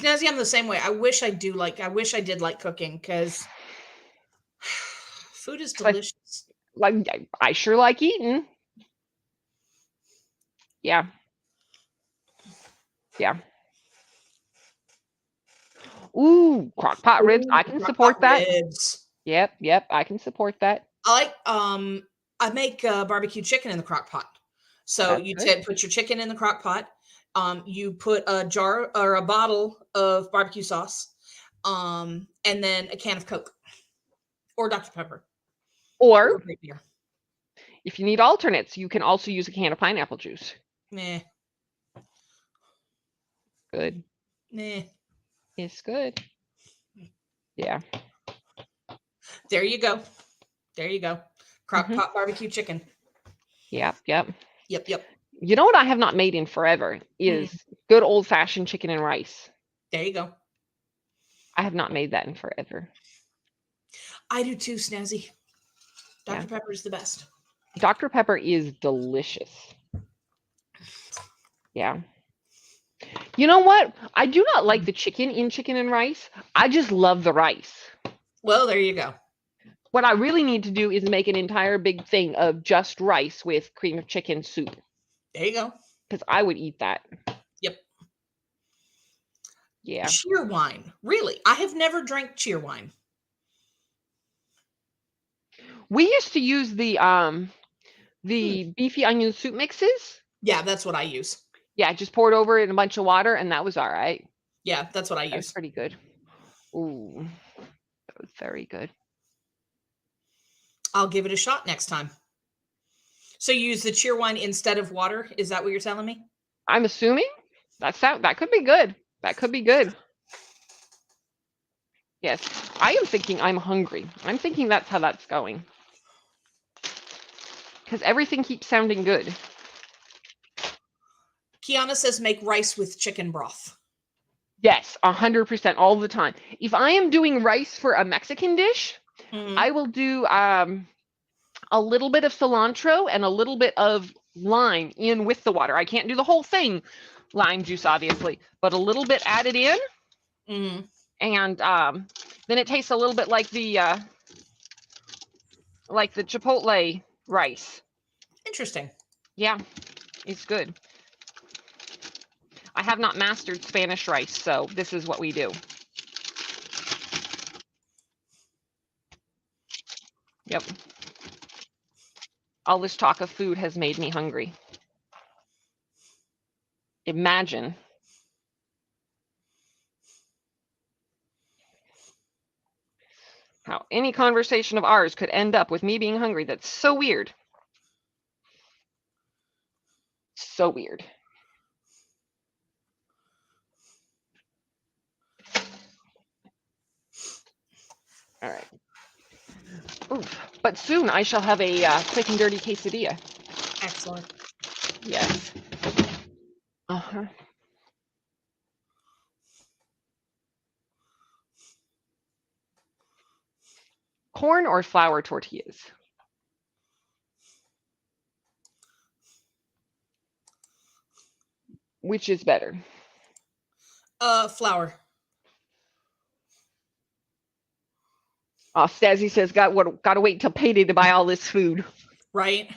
Snazzy, I'm the same way. I wish I did like cooking, because food is delicious. I sure like eating. Yeah. Yeah. Ooh, crock pot ribs. I can support that. Ribs. Yep, I can support that. I like I make barbecue chicken in the crock pot. So you put your chicken in the crock pot. You put a jar or a bottle of barbecue sauce, and then a can of Coke or Dr. Pepper. Or if you need alternates, you can also use a can of pineapple juice. Nah. Good. Nah. It's good. Yeah. There you go. Crock pot barbecue chicken. Yep. Yep. You know what I have not made in forever is good old-fashioned chicken and rice. There you go. I have not made that in forever. I do too, Snazzy. Dr. Pepper is the best. Dr. Pepper is delicious. Yeah. You know what? I do not like the chicken in chicken and rice. I just love the rice. Well, there you go. What I really need to do is make an entire big thing of just rice with cream of chicken soup. There you go. Because I would eat that. Yep. Yeah. Cheer wine. Really? I have never drank cheer wine. We used to use the beefy onion soup mixes. Yeah, that's what I use. Yeah, just poured over in a bunch of water, and that was all right. Yeah, that's what I use. That's pretty good. Ooh, that was very good. I'll give it a shot next time. So you use the cheer wine instead of water? Is that what you're telling me? I'm assuming that could be good. That could be good. Yes, I am thinking I'm hungry. I'm thinking that's how that's going. Because everything keeps sounding good. Kiana says make rice with chicken broth. Yes, 100% all the time. If I am doing rice for a Mexican dish, I will do a little bit of cilantro and a little bit of lime in with the water. I can't do the whole thing, lime juice obviously, but a little bit added in. And then it tastes a little bit like the chipotle rice. Interesting. Yeah, it's good. I have not mastered Spanish rice, so this is what we do. Yep. All this talk of food has made me hungry. Imagine. How any conversation of ours could end up with me being hungry. That's so weird. So weird. All right. Oof. But soon I shall have a quick and dirty quesadilla. Excellent. Yes. Uh-huh. corn or flour tortillas? Which is better? Flour. Stazzy says, got to wait till payday to buy all this food. Right.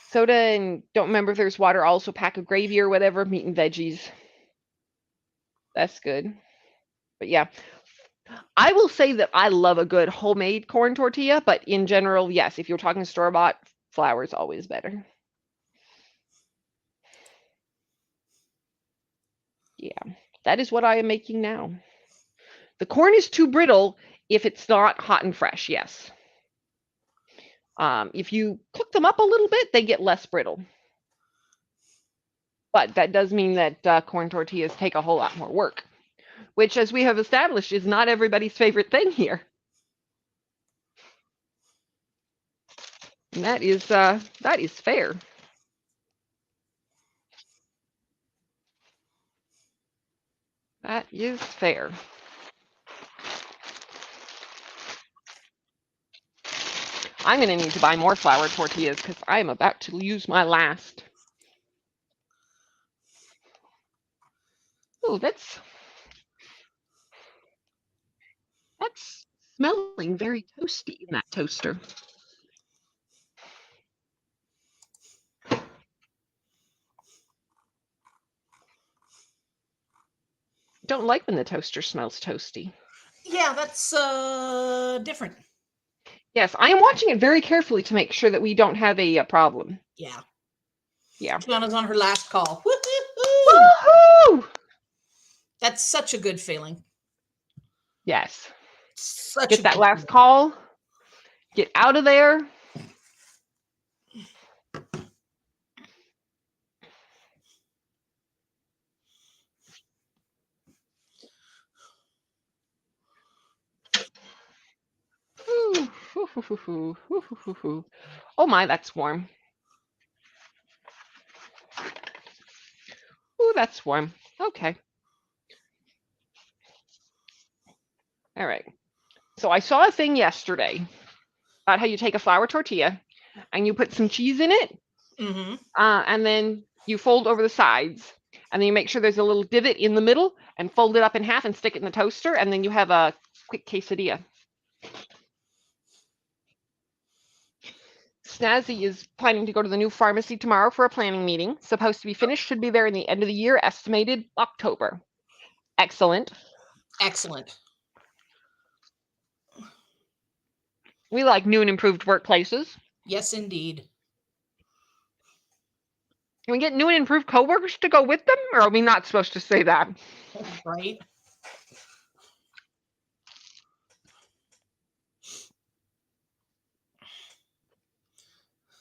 Soda, and don't remember if there's water, also pack of gravy or whatever, meat and veggies. That's good. But yeah, I will say that I love a good homemade corn tortilla, but in general, yes, if you're talking store-bought, flour is always better. Yeah, that is what I am making now. The corn is too brittle if it's not hot and fresh, yes. If you cook them up a little bit, they get less brittle. But that does mean that corn tortillas take a whole lot more work, which, as we have established, is not everybody's favorite thing here. And that is fair. That is fair. I'm going to need to buy more flour tortillas because I'm about to use my last. Oh, that's smelling very toasty in that toaster. Don't like when the toaster smells toasty. Yeah, that's different. Yes, I am watching it very carefully to make sure that we don't have a problem. Yeah. Yeah. Tiana's on her last call. Woohoo! That's such a good feeling. Yes. Get that last call. Get out of there. Oh my, that's warm. Ooh, that's warm. Okay. All right. So I saw a thing yesterday about how you take a flour tortilla and you put some cheese in it, and then you fold over the sides, and then you make sure there's a little divot in the middle and fold it up in half and stick it in the toaster, and then you have a quick quesadilla. Snazzy is planning to go to the new pharmacy tomorrow for a planning meeting. Supposed to be finished, should be there in the end of the year, estimated October. Excellent. Excellent. We like new and improved workplaces. Yes, indeed. Can we get new and improved coworkers to go with them, or are we not supposed to say that? Right.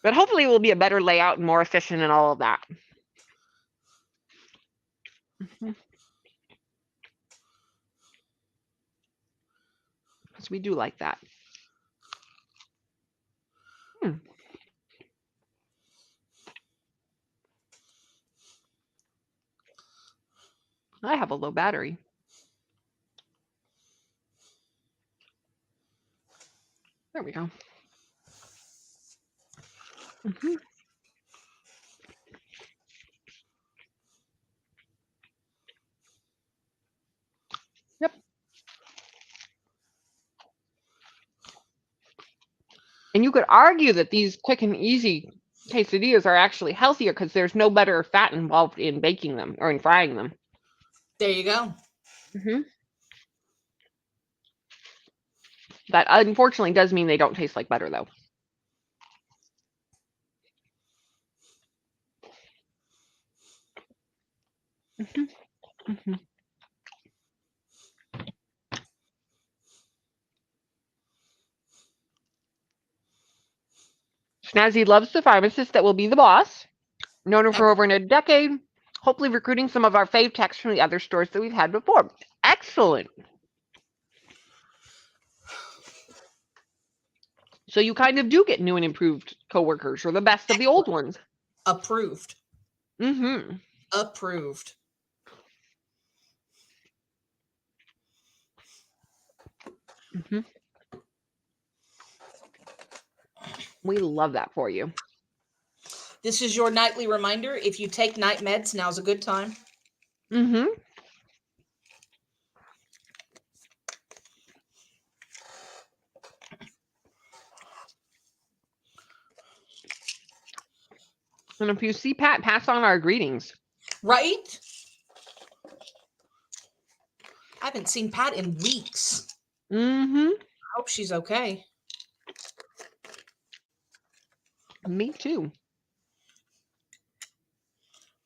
But hopefully it will be a better layout and more efficient and all of that. Because we do like that. I have a low battery. There we go. Yep. And you could argue that these quick and easy quesadillas are actually healthier because there's no butter or fat involved in baking them or in frying them. There you go. That unfortunately does mean they don't taste like butter, though. Snazzy loves the pharmacist that will be the boss. Known her for over a decade. Hopefully recruiting some of our fave techs from the other stores that we've had before. Excellent. So you kind of do get new and improved coworkers, or the best of the old ones. Approved. Approved. Mm-hmm. We love that for you. This is your nightly reminder. If you take night meds, now's a good time. Mm-hmm. And if you see Pat, pass on our greetings. Right? I haven't seen Pat in weeks. Mm-hmm. I hope she's okay. Me too.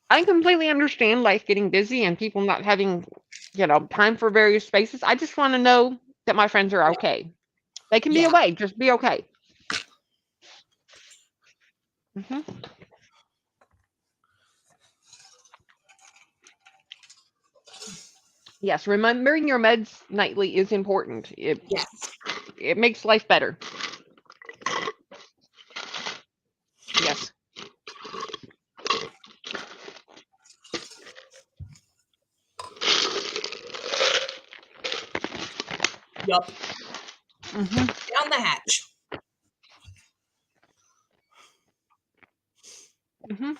I completely understand life getting busy and people not having, time for various spaces. I just want to know that my friends are okay. They can be Yeah. away. Just be okay. Mm-hmm. Yes, remembering your meds nightly is important. Yes. It makes life better. Yes. Yup. Mm-hmm. Down the hatch. Mm-hmm.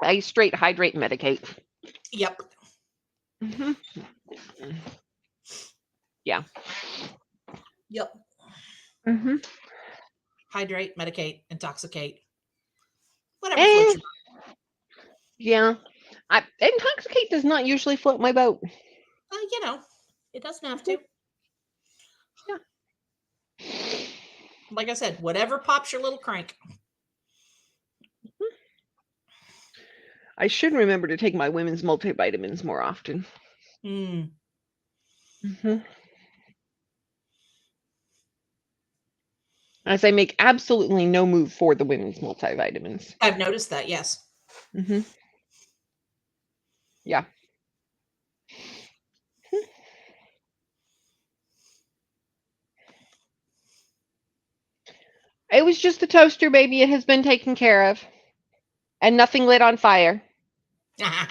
I straight hydrate and medicate. Yep. Mm-hmm. Yeah. Yep. Mm-hmm. Hydrate, medicate, intoxicate. Whatever floats your boat. Yeah. Intoxicate does not usually float my boat. It doesn't have to. Yeah. Like I said, whatever pops your little crank. I should remember to take my women's multivitamins more often. Mm. Mm-hmm. As I make absolutely no move for the women's multivitamins. I've noticed that, yes. Mm-hmm. Yeah. It was just a toaster, baby. It has been taken care of. And nothing lit on fire. Why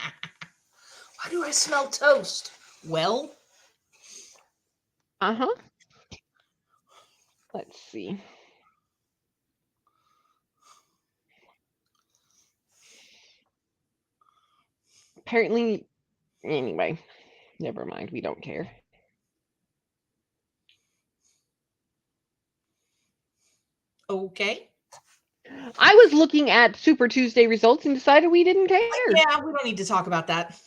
do I smell toast? Well. Uh-huh. Let's see. Apparently, anyway, never mind. We don't care. Okay. I was looking at Super Tuesday results and decided we didn't care. Yeah, we don't need to talk about that.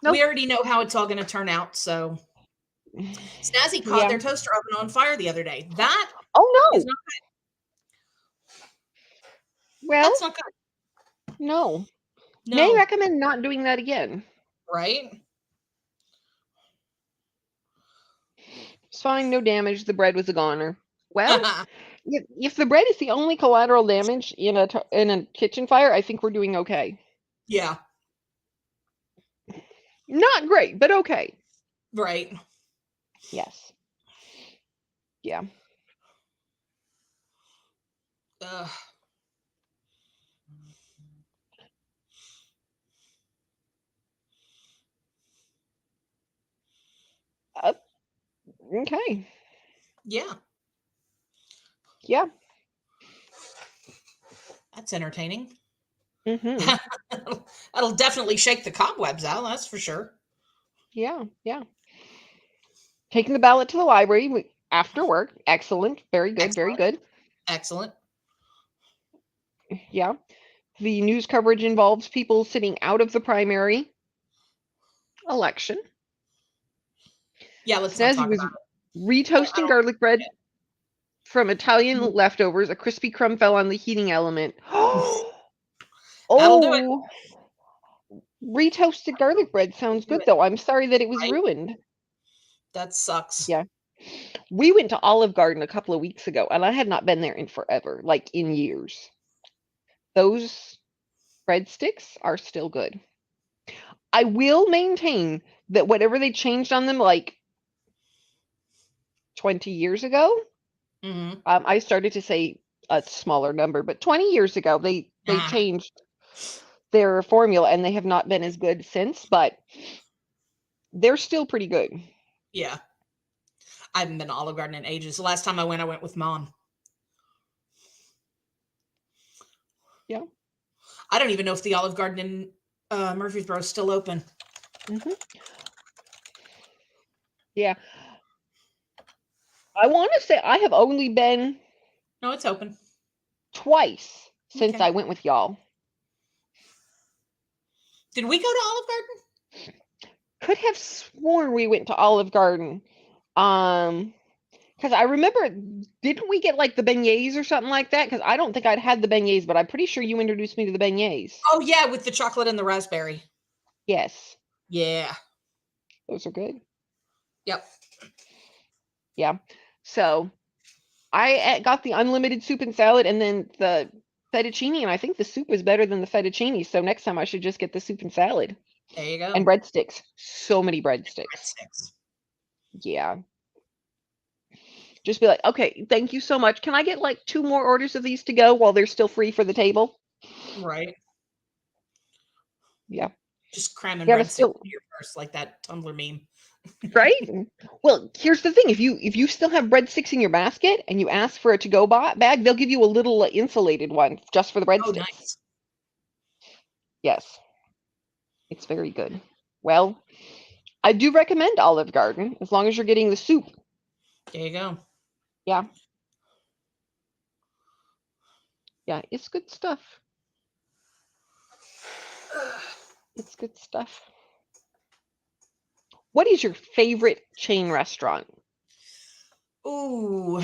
Nope. We already know how it's all going to turn out, so. Snazzy caught Yeah. their toaster oven on fire the other day. That Oh, is no. not good. Well, That's not good. no. No. May recommend not doing that again. Right? It's fine. No damage. The bread was a goner. Well, if the bread is the only collateral damage in a kitchen fire, I think we're doing okay. Yeah. Not great, but okay. Right. Yes. Yeah. Ugh. Okay. Yeah. Yeah. That's entertaining. Mm-hmm. That'll definitely shake the cobwebs out, that's for sure. Yeah. Yeah. Taking the ballot to the library after work. Excellent. Very good. Excellent. Very good. Excellent. Yeah. The news coverage involves people sitting out of the primary election. Yeah, let's not Snazzy talk was about it. retoasting garlic bread from Italian leftovers. A crispy crumb fell on the heating element. That'll do it. Oh, retoasted garlic bread sounds good, though. I'm sorry that it was Right? ruined. That sucks. Yeah. We went to Olive Garden a couple of weeks ago, and I had not been there in forever, like in years. Those breadsticks are still good. I will maintain that whatever they changed on them, like 20 years ago, Mm-hmm. I started to say a smaller number, but 20 years ago, they changed their formula, and they have not been as good since, but they're still pretty good. Yeah. I haven't been to Olive Garden in ages. The last time I went with Mom. Yeah. I don't even know if the Olive Garden in Murfreesboro is still open. Yeah. I want to say I have only been No, it's open. twice since Okay. I went with y'all. Did we go to Olive Garden? Could have sworn we went to Olive Garden. Because I remember, didn't we get like the beignets or something like that? Because I don't think I'd had the beignets, but I'm pretty sure you introduced me to the beignets. Oh yeah, with the chocolate and the raspberry. Yes. Yeah. Those are good. Yep. Yeah. So I got the unlimited soup and salad and then the fettuccine, and I think the soup is better than the fettuccine. So next time I should just get the soup and salad. There you go. And breadsticks. So many breadsticks. Breadsticks. Yeah. Just be like, okay, thank you so much. Can I get like 2 more orders of these to go while they're still free for the table? Right. Yeah. Just cramming You gotta breadsticks still, in your purse like that Tumblr meme. right? Well, here's the thing: if you still have breadsticks in your basket and you ask for a to-go bag, they'll give you a little insulated one just for the Oh, breadsticks. nice. Yes, it's very good. Well, I do recommend Olive Garden as long as you're getting the soup. There you go. Yeah. Yeah, it's good stuff. It's good stuff. What is your favorite chain restaurant? Ooh.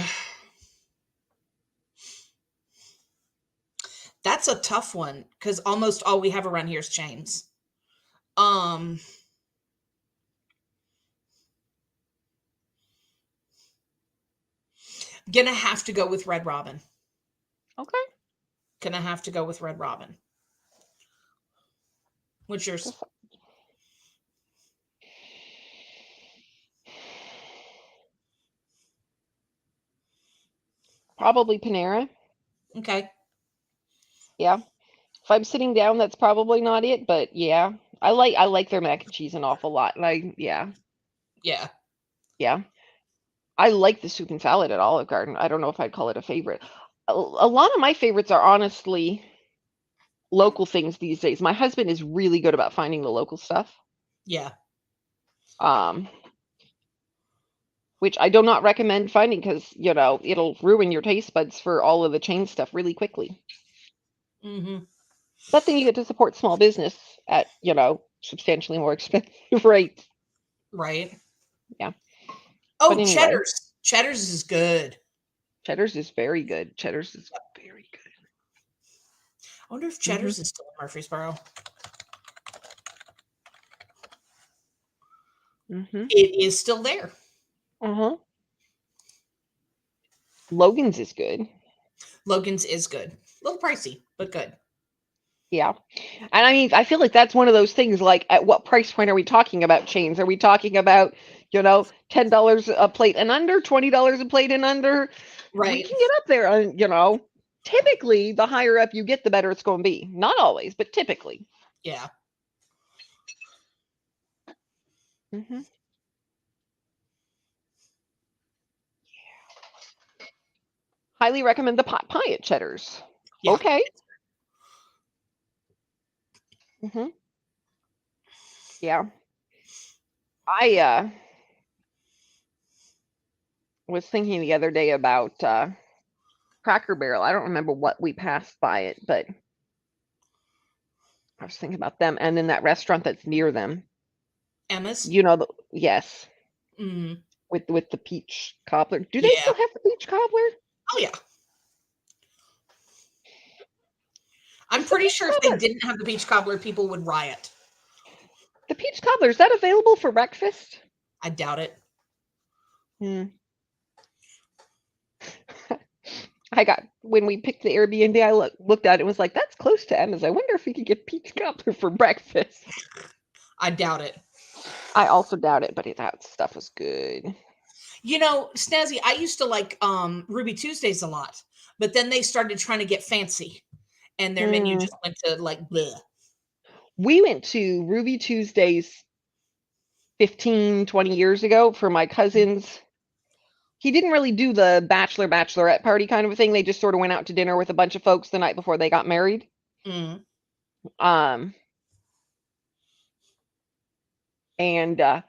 That's a tough one because almost all we have around here is chains. Gonna have to go with Red Robin. Okay. Gonna have to go with Red Robin. What's yours? Probably Panera. Okay. Yeah. If I'm sitting down, that's probably not it, but yeah. I like their mac and cheese an awful lot. Yeah. Yeah. Yeah. I like the soup and salad at Olive Garden. I don't know if I'd call it a favorite. A lot of my favorites are honestly local things these days. My husband is really good about finding the local stuff. Yeah. Which I do not recommend finding because, it'll ruin your taste buds for all of the chain stuff really quickly. Mm-hmm. But then you get to support small business at, substantially more expensive rates. Right. Yeah. Oh, But anyway, Cheddar's. Cheddar's is good. Cheddar's is very good. Cheddar's is very good. I wonder if Cheddar's is still in Murfreesboro. It is still there. Logan's is good. Logan's is good. A little pricey, but good. Yeah. And I mean, I feel like that's one of those things, like, at what price point are we talking about chains? Are we talking about, $10 a plate and under, $20 a plate and under? Right. We can get up there, and, typically the higher up you get, the better it's going to be. Not always, but typically. Yeah. Highly recommend the pot pie at Cheddar's. Yeah. Okay. Yeah. I was thinking the other day about Cracker Barrel. I don't remember what we passed by it, but I was thinking about them, and then that restaurant that's near them. Emma's. Yes, Mm-hmm. with the peach cobbler. Do they Yeah. still have the peach cobbler? Oh yeah. I'm pretty sure if they didn't have the peach cobbler, people would riot. The peach cobbler, is that available for breakfast? I doubt it. When we picked the Airbnb, I looked at it and was like, that's close to Emma's. I wonder if we could get peach cobbler for breakfast. I doubt it. I also doubt it, but that stuff was good. Snazzy, I used to like Ruby Tuesdays a lot, but then they started trying to get fancy and their menu just went to like bleh. We went to Ruby Tuesdays 15, 20 years ago for my cousins. He didn't really do the bachelorette party kind of a thing. They just sort of went out to dinner with a bunch of folks the night before they got married. Mm. And a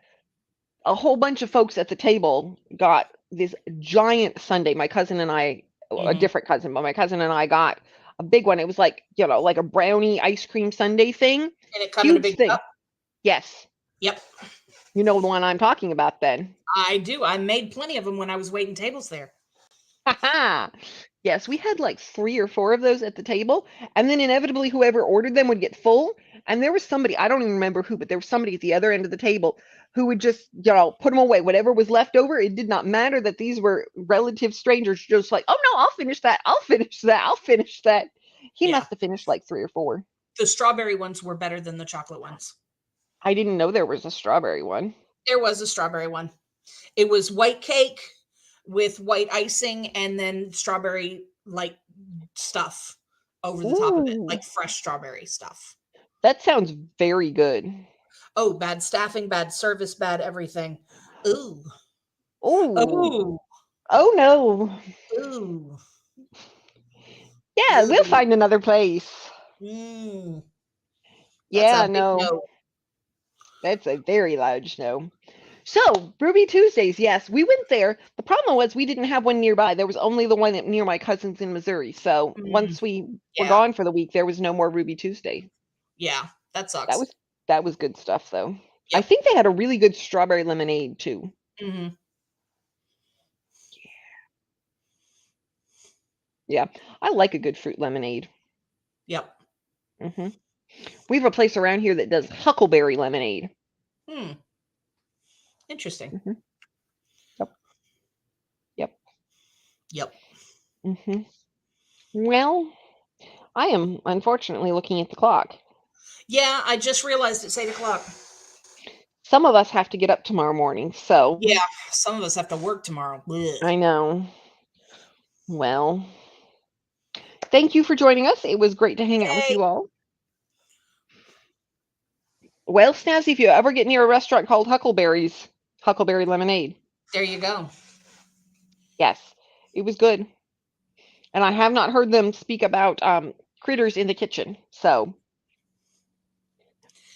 whole bunch of folks at the table got this giant sundae. My cousin and I, a different cousin, but my cousin and I got a big one. It was like, like a brownie ice cream sundae thing. And it come in a big cup? Yes. Yep. You know the one I'm talking about then. I do. I made plenty of them when I was waiting tables there. Yes, we had like 3 or 4 of those at the table, and then inevitably whoever ordered them would get full. And there was somebody, I don't even remember who, but there was somebody at the other end of the table who would just, put them away. Whatever was left over, it did not matter that these were relative strangers, just like, oh no, I'll finish that. I'll finish that. I'll finish that. He must have finished like 3 or 4. The strawberry ones were better than the chocolate ones. I didn't know there was a strawberry one. There was a strawberry one. It was white cake with white icing and then strawberry like stuff over the top of it, like fresh strawberry stuff. That sounds very good. Oh, bad staffing, bad service, bad everything. Ooh. Ooh. Oh no. Ooh. Yeah, we'll find another place. Yeah, no. That's a very large no. So, Ruby Tuesdays, yes, we went there. The problem was we didn't have one nearby. There was only the one near my cousins in Missouri. So once we were gone for the week, there was no more Ruby Tuesday. Yeah, that sucks. That was good stuff, though. Yep. I think they had a really good strawberry lemonade, too. Yeah, I like a good fruit lemonade. Yep. We have a place around here that does huckleberry lemonade. Interesting. Yep. Well, I am unfortunately looking at the clock. Yeah, I just realized it's 8 o'clock. Some of us have to get up tomorrow morning, so. Yeah, some of us have to work tomorrow. Blech. I know. Well, thank you for joining us. It was great to hang out with you all. Well, Snazzy, if you ever get near a restaurant called Huckleberry Lemonade. There you go. Yes, it was good. And I have not heard them speak about critters in the kitchen. So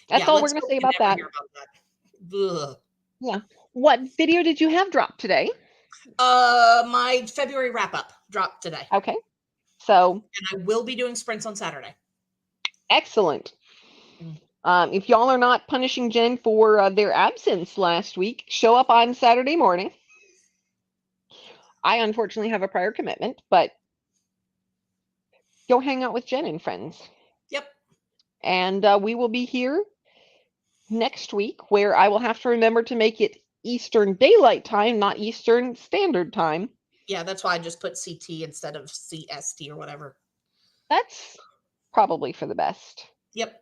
that's all we're going to say about that. Yeah. What video did you have dropped today? My February wrap-up dropped today. Okay. So. And I will be doing sprints on Saturday. Excellent. If y'all are not punishing Jen for their absence last week, show up on Saturday morning. I unfortunately have a prior commitment, but go hang out with Jen and friends. Yep. And we will be here next week, where I will have to remember to make it Eastern Daylight Time, not Eastern Standard Time. Yeah, that's why I just put CT instead of CST or whatever. That's probably for the best. Yep.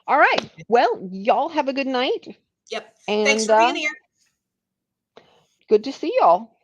All right. Well, y'all have a good night. Yep. And thanks for being here. Good to see y'all.